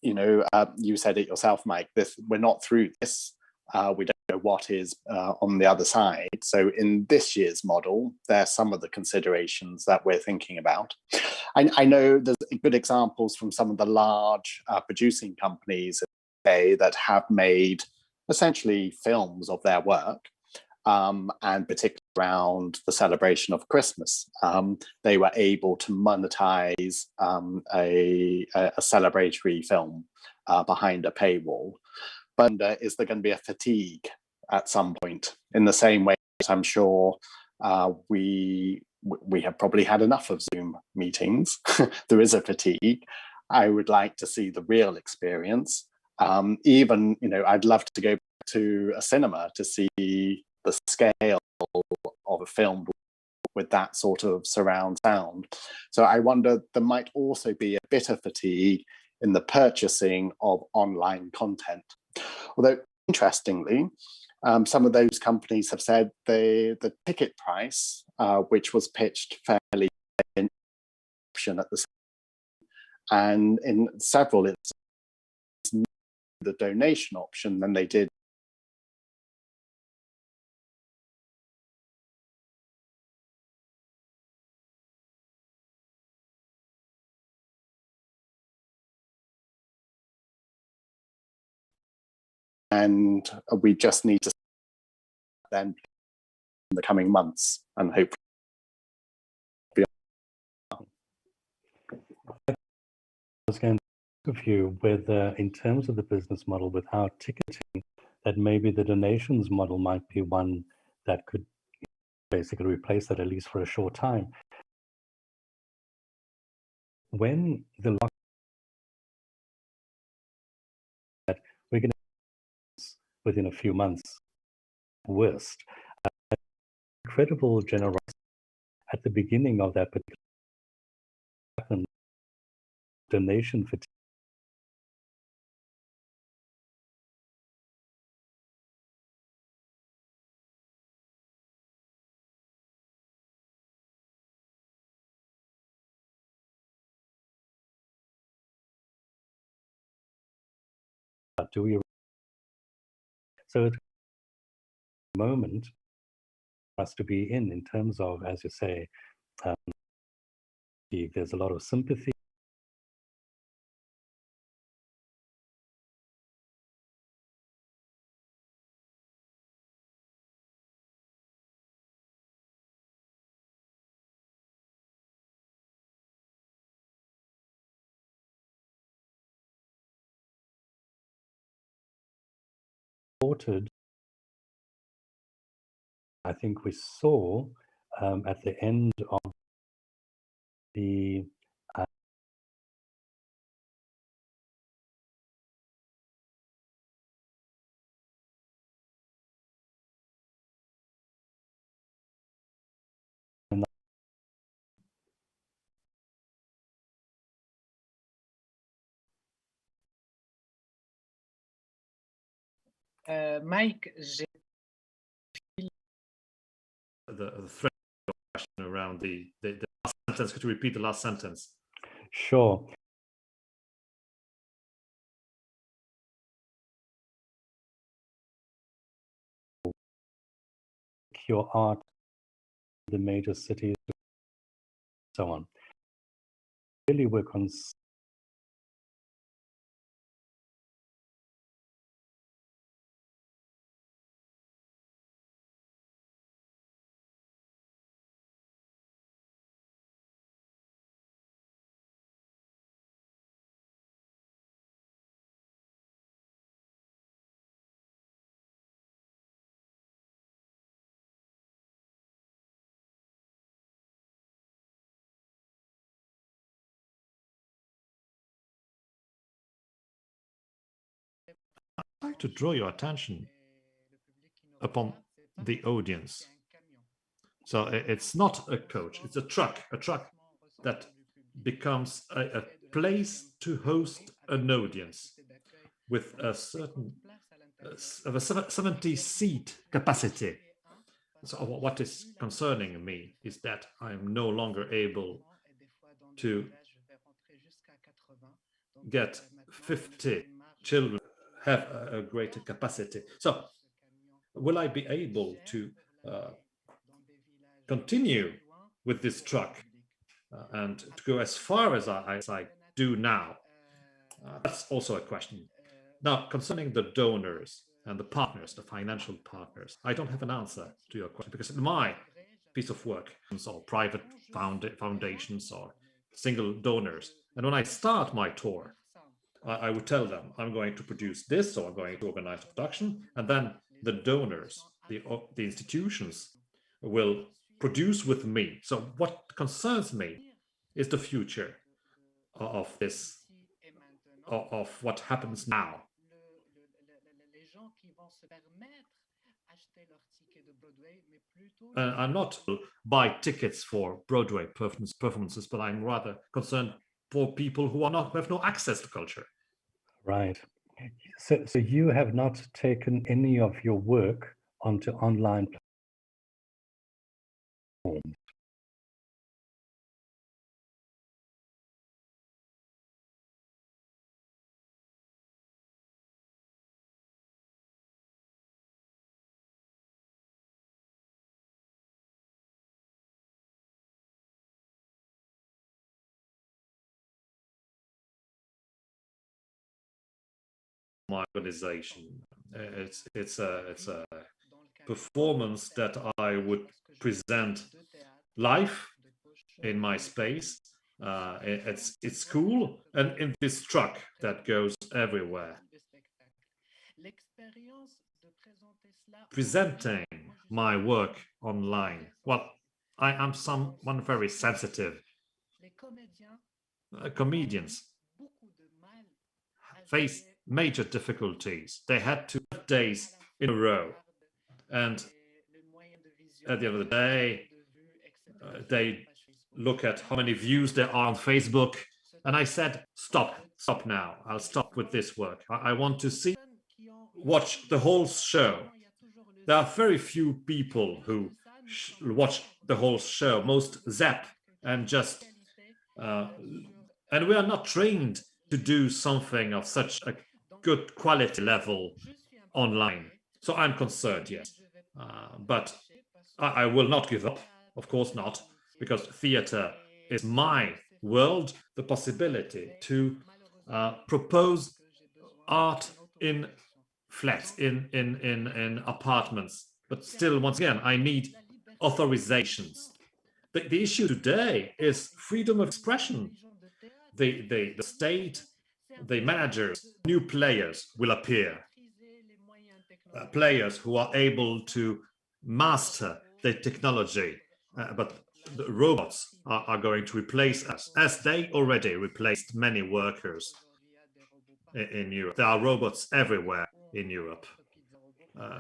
you said it yourself, Mike, we're not through this. We don't know what is on the other side. So in this year's model, there are some of the considerations that we're thinking about. I know there's good examples from some of the large producing companies that have made essentially films of their work, and particularly around the celebration of Christmas. They were able to monetize a celebratory film behind a paywall. But is there going to be a fatigue at some point, in the same way that I'm sure we have probably had enough of Zoom meetings. There is a fatigue. I would like to see the real experience. Even, I'd love to go to a cinema to see the scale of a film with that sort of surround sound. So I wonder there might also be a bit of fatigue in the purchasing of online content. Although, interestingly, some of those companies have said the ticket price, which was pitched fairly option at the same, and in several it's the donation option than they did. And we just need to then in the coming months and hopefully. I was going to ask you whether, in terms of the business model without ticketing, that maybe the donations model might be one that could basically replace that, at least for a short time. When the lock that we're going to within a few months, worst, incredible generosity at the beginning of that particular donation fatigue. Do we? So it's a moment for us to be in terms of, as you say, there's a lot of sympathy. I think we saw at the end of the Mike, the thread question around the last sentence. Could you repeat the last sentence? Sure. Your art, the major cities, so on. Really work on. I'd like to draw your attention upon the audience. So it's not a coach, it's a truck that becomes a place to host an audience with a certain 70-seat capacity. So what is concerning me is that I'm no longer able to get 50 children have a greater capacity. So will I be able to continue with this truck and to go as far as I do now? That's also a question. Now, concerning the donors and the partners, the financial partners, I don't have an answer to your question, because in my piece of work, or private foundations or single donors, and when I start my tour, I would tell them I'm going to produce this, or I'm going to organize a production, and then the donors, the institutions will produce with me. So what concerns me is the future of this, of what happens now. I'm not buy tickets for Broadway performances, but I'm rather concerned for people who have no access to culture. Right. So you have not taken any of your work onto online platforms. My organization, it's a performance that I would present live in my space. It's cool, and in this truck that goes everywhere. Presenting my work online. Well, I am someone very sensitive. Comedians face major difficulties. They had 2 days in a row, and at the end of the day, they look at how many views there are on Facebook, and I said, stop now. I'll stop with this work. I want to watch the whole show. There are very few people who watch the whole show. Most zap and just and we are not trained to do something of such a good quality level online. So I'm concerned, yes. But I will not give up, of course not, because theater is my world, the possibility to propose art in flats, in apartments. But still, once again, I need authorizations. The issue today is freedom of expression. The state, the managers, new players will appear. Players who are able to master the technology, but the robots are going to replace us, as they already replaced many workers in Europe. There are robots everywhere in Europe.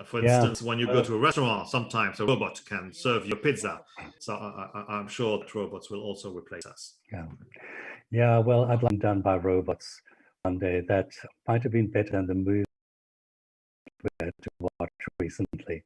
For instance, when you go to a restaurant, sometimes a robot can serve you pizza. So I'm sure that robots will also replace us. Yeah. Well, I'd like done by robots one day. That might have been better than the movie we had to watch recently.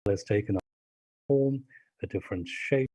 has taken a form, a different shape.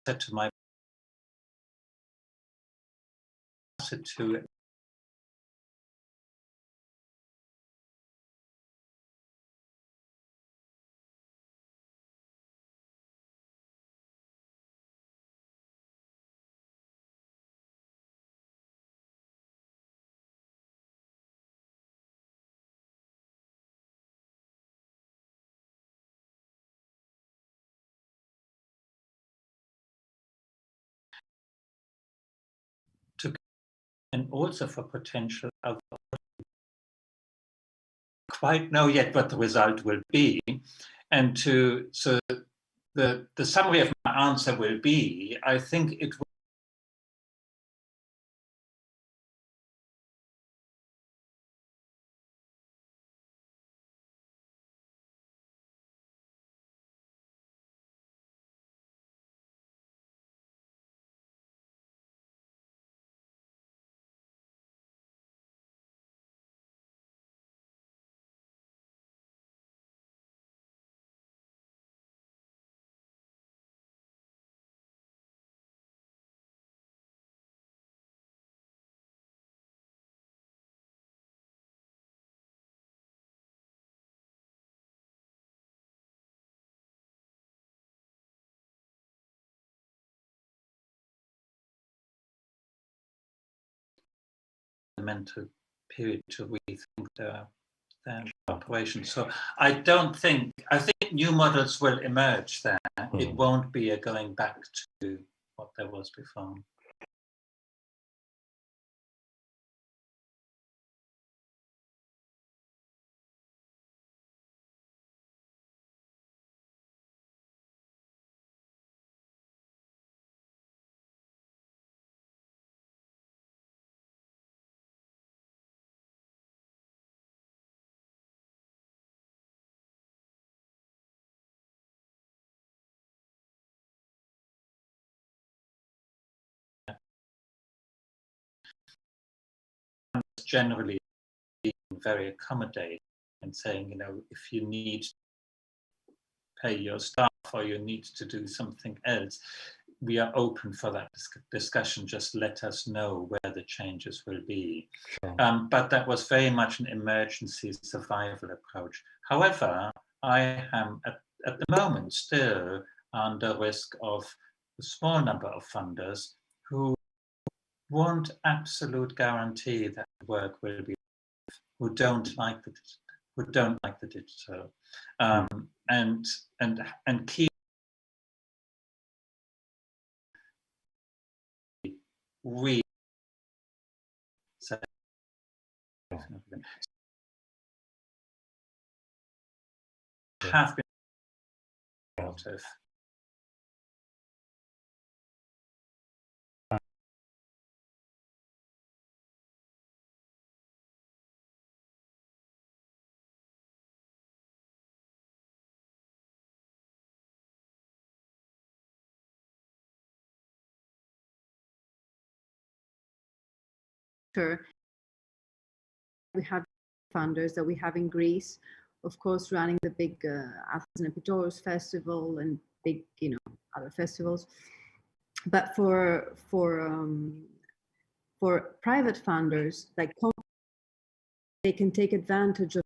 Said to my to and also for potential other. Quite know yet what the result will be, and so the summary of my answer will be, I think it will mental period to rethink their operation. So I think new models will emerge there. It won't be a going back to what there was before. Generally being very accommodating and saying, if you need to pay your staff or you need to do something else, we are open for that discussion. Just let us know where the changes will be. Sure. But that was very much an emergency survival approach. However, I am at the moment still under risk of a small number of funders who want absolute guarantee that the work will be, who don't like the digital, and keep really have been supportive. We have funders that we have in Greece, of course, running the big Athens and Epidauros festival and big, other festivals. But for private funders, like they can take advantage of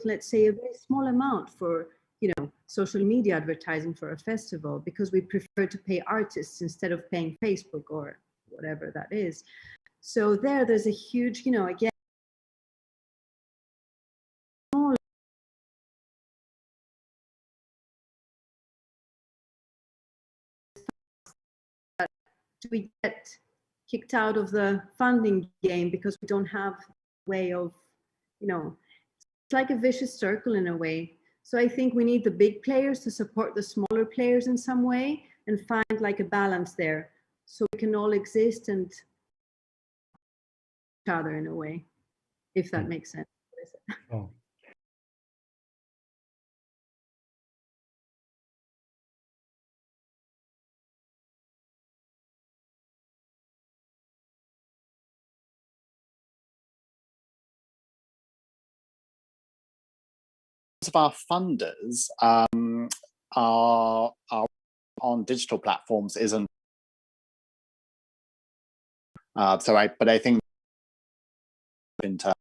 let's say a very small amount for social media advertising for a festival, because we prefer to pay artists instead of paying Facebook or whatever that is. So there's a huge, again, we get kicked out of the funding game because we don't have a way of, it's like a vicious circle in a way. So I think we need the big players to support the smaller players in some way and find like a balance there so we can all exist and each other in a way, if that makes sense. Oh. Of our funders are on digital platforms isn't but I think in terms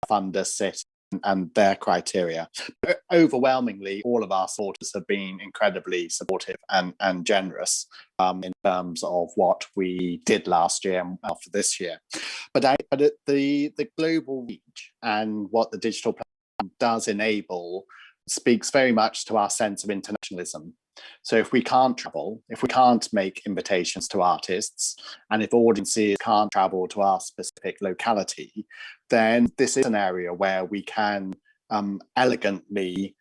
of funders sit and their criteria, overwhelmingly all of our supporters have been incredibly supportive and generous in terms of what we did last year and for this year, but the global reach and what the digital platform does enable speaks very much to our sense of internationalism. So if we can't travel, if we can't make invitations to artists, and if audiences can't travel to our specific locality, then this is an area where we can elegantly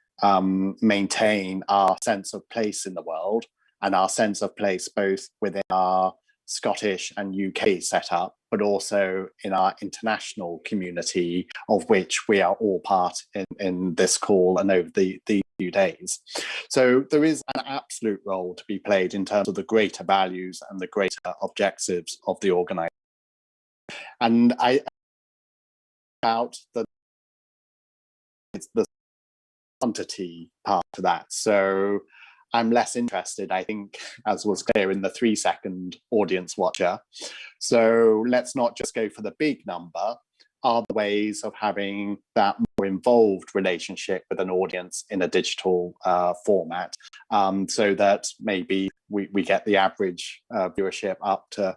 maintain our sense of place in the world and our sense of place both within our Scottish and UK setup, but also in our international community, of which we are all part in this call and over these few days. So there is an absolute role to be played in terms of the greater values and the greater objectives of the organisation. And I about it's the quantity part to that. So I'm less interested, I think, as was clear in the 3-second audience watcher. So let's not just go for the big number. Are the ways of having that more involved relationship with an audience in a digital format, so that maybe we get the average viewership up to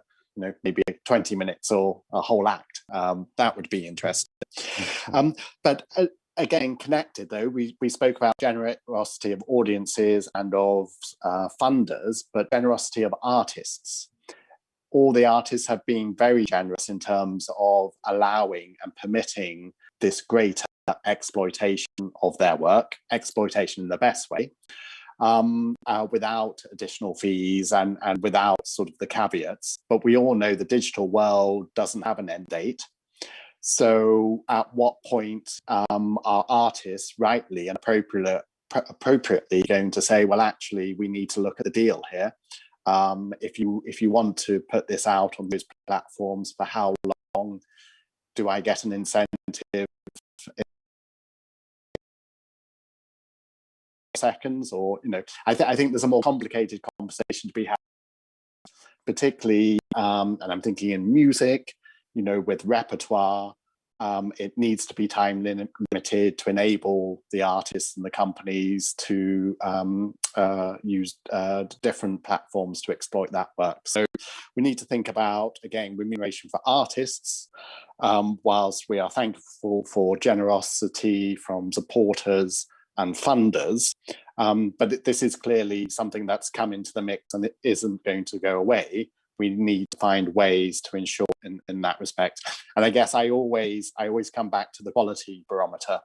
maybe 20 minutes or a whole act. That would be interesting. But again, connected though, we spoke about generosity of audiences and of funders, but generosity of artists. All the artists have been very generous in terms of allowing and permitting this greater exploitation of their work, exploitation in the best way, without additional fees and without sort of the caveats. But we all know the digital world doesn't have an end date. So at what point are artists rightly and appropriately going to say, well, actually, we need to look at the deal here. If you want to put this out on those platforms, for how long do I get an incentive? Seconds, or I think there's a more complicated conversation to be had, particularly, and I'm thinking in music, with repertoire, it needs to be time limited to enable the artists and the companies to use different platforms to exploit that work. So we need to think about, again, remuneration for artists, whilst we are thankful for generosity from supporters and funders. But this is clearly something that's come into the mix and it isn't going to go away. We need to find ways to ensure in that respect. And I guess I always come back to the quality barometer.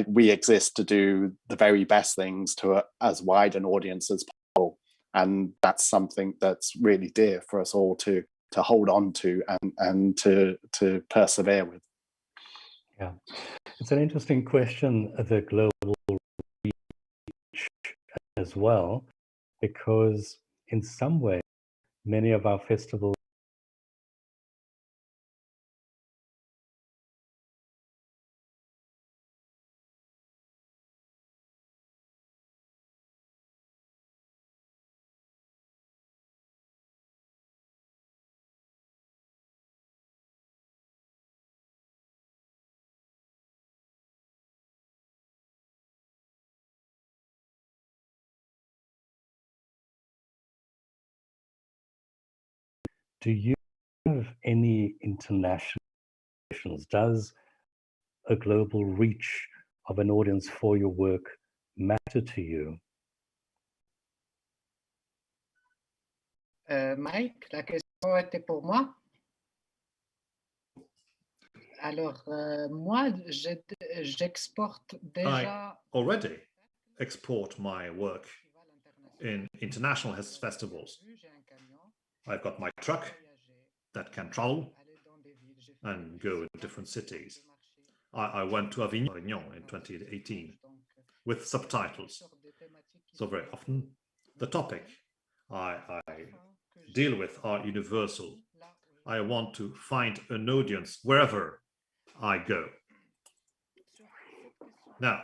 We exist to do the very best things to as wide an audience as possible. And that's something that's really dear for us all to hold on to and to persevere with. Yeah, it's an interesting question, the global reach as well, because in some way, many of our festivals do you have any international? Does a global reach of an audience for your work matter to you? Mike, la question était pour moi. Alors, moi, j'exporte déjà. I already export my work in international festivals. I've got my truck that can travel and go in different cities. I went to Avignon in 2018 with subtitles. So very often the topic I deal with are universal. I want to find an audience wherever I go. Now,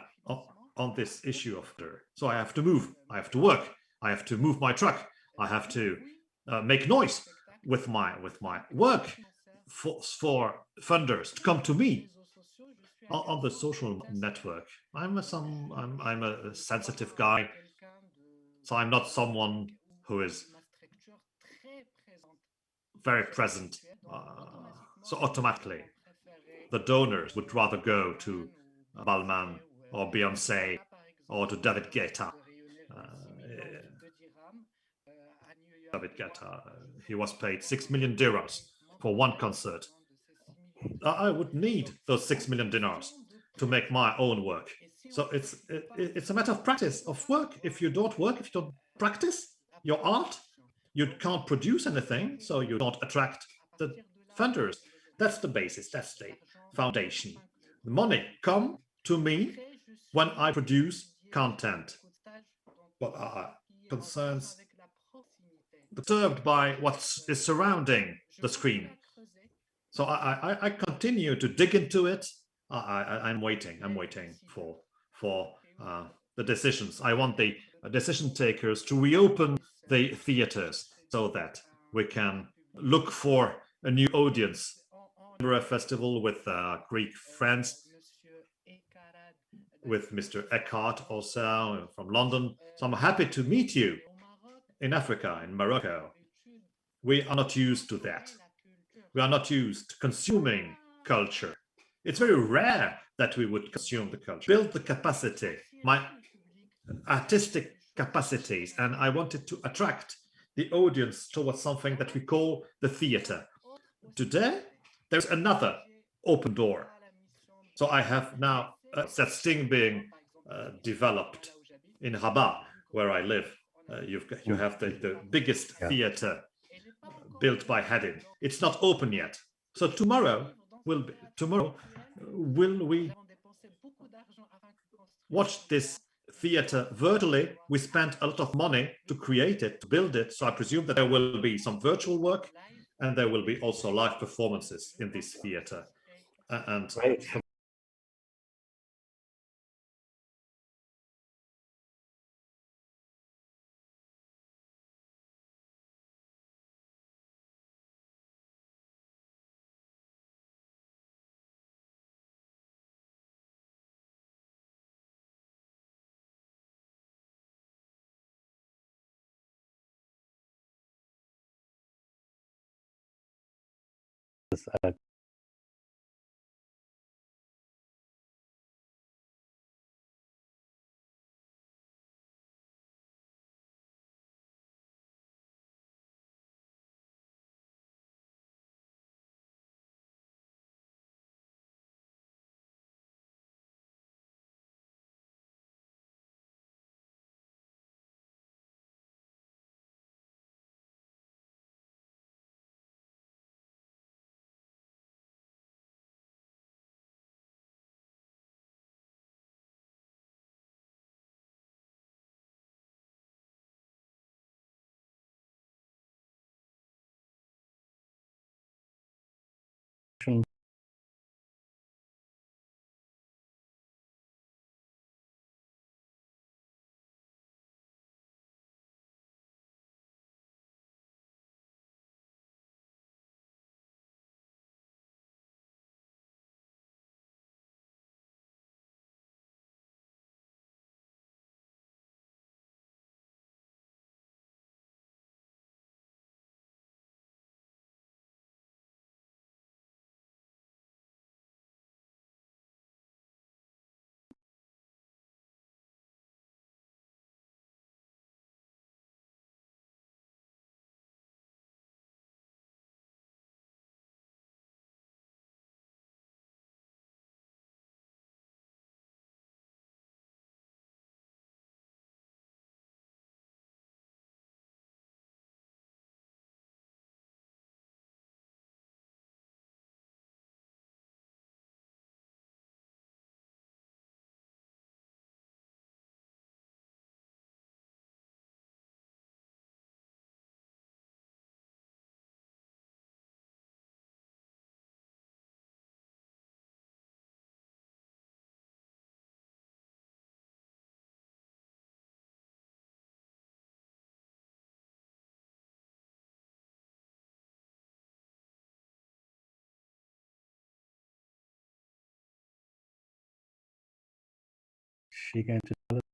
on this issue of so I have to move, I have to work, I have to move my truck, I have to make noise with my work for funders to come to me on the social network. I'm a sensitive guy, so I'm not someone who is very present. So automatically, the donors would rather go to Balmain or Beyonce or to David Guetta. David Guetta, he was paid 6 million dirhams for one concert. I would need those 6 million dinars to make my own work. So it's a matter of practice, of work. If you don't work, if you don't practice your art, you can't produce anything, so you don't attract the funders. That's the basis, that's the foundation. The money come to me when I produce content. What are concerns disturbed by what is surrounding the screen. So I continue to dig into it. I'm waiting for the decisions. I want the decision takers to reopen the theaters so that we can look for a new audience. Edinburgh Festival with Greek friends, with Mr. Eckhard also from London. So I'm happy to meet you in Africa, in Morocco. We are not used to that. We are not used to consuming culture. It's very rare that we would consume the culture. Build the capacity, my artistic capacities, and I wanted to attract the audience towards something that we call the theater. Today, there's another open door. So I have now that thing being developed in Rabat, where I live. You have the biggest theater built by Haddon. It's not open yet. So tomorrow will we watch this theater virtually? We spent a lot of money to create it, to build it. So I presume that there will be some virtual work and there will be also live performances in this theater. And Great. this action. She going to tell us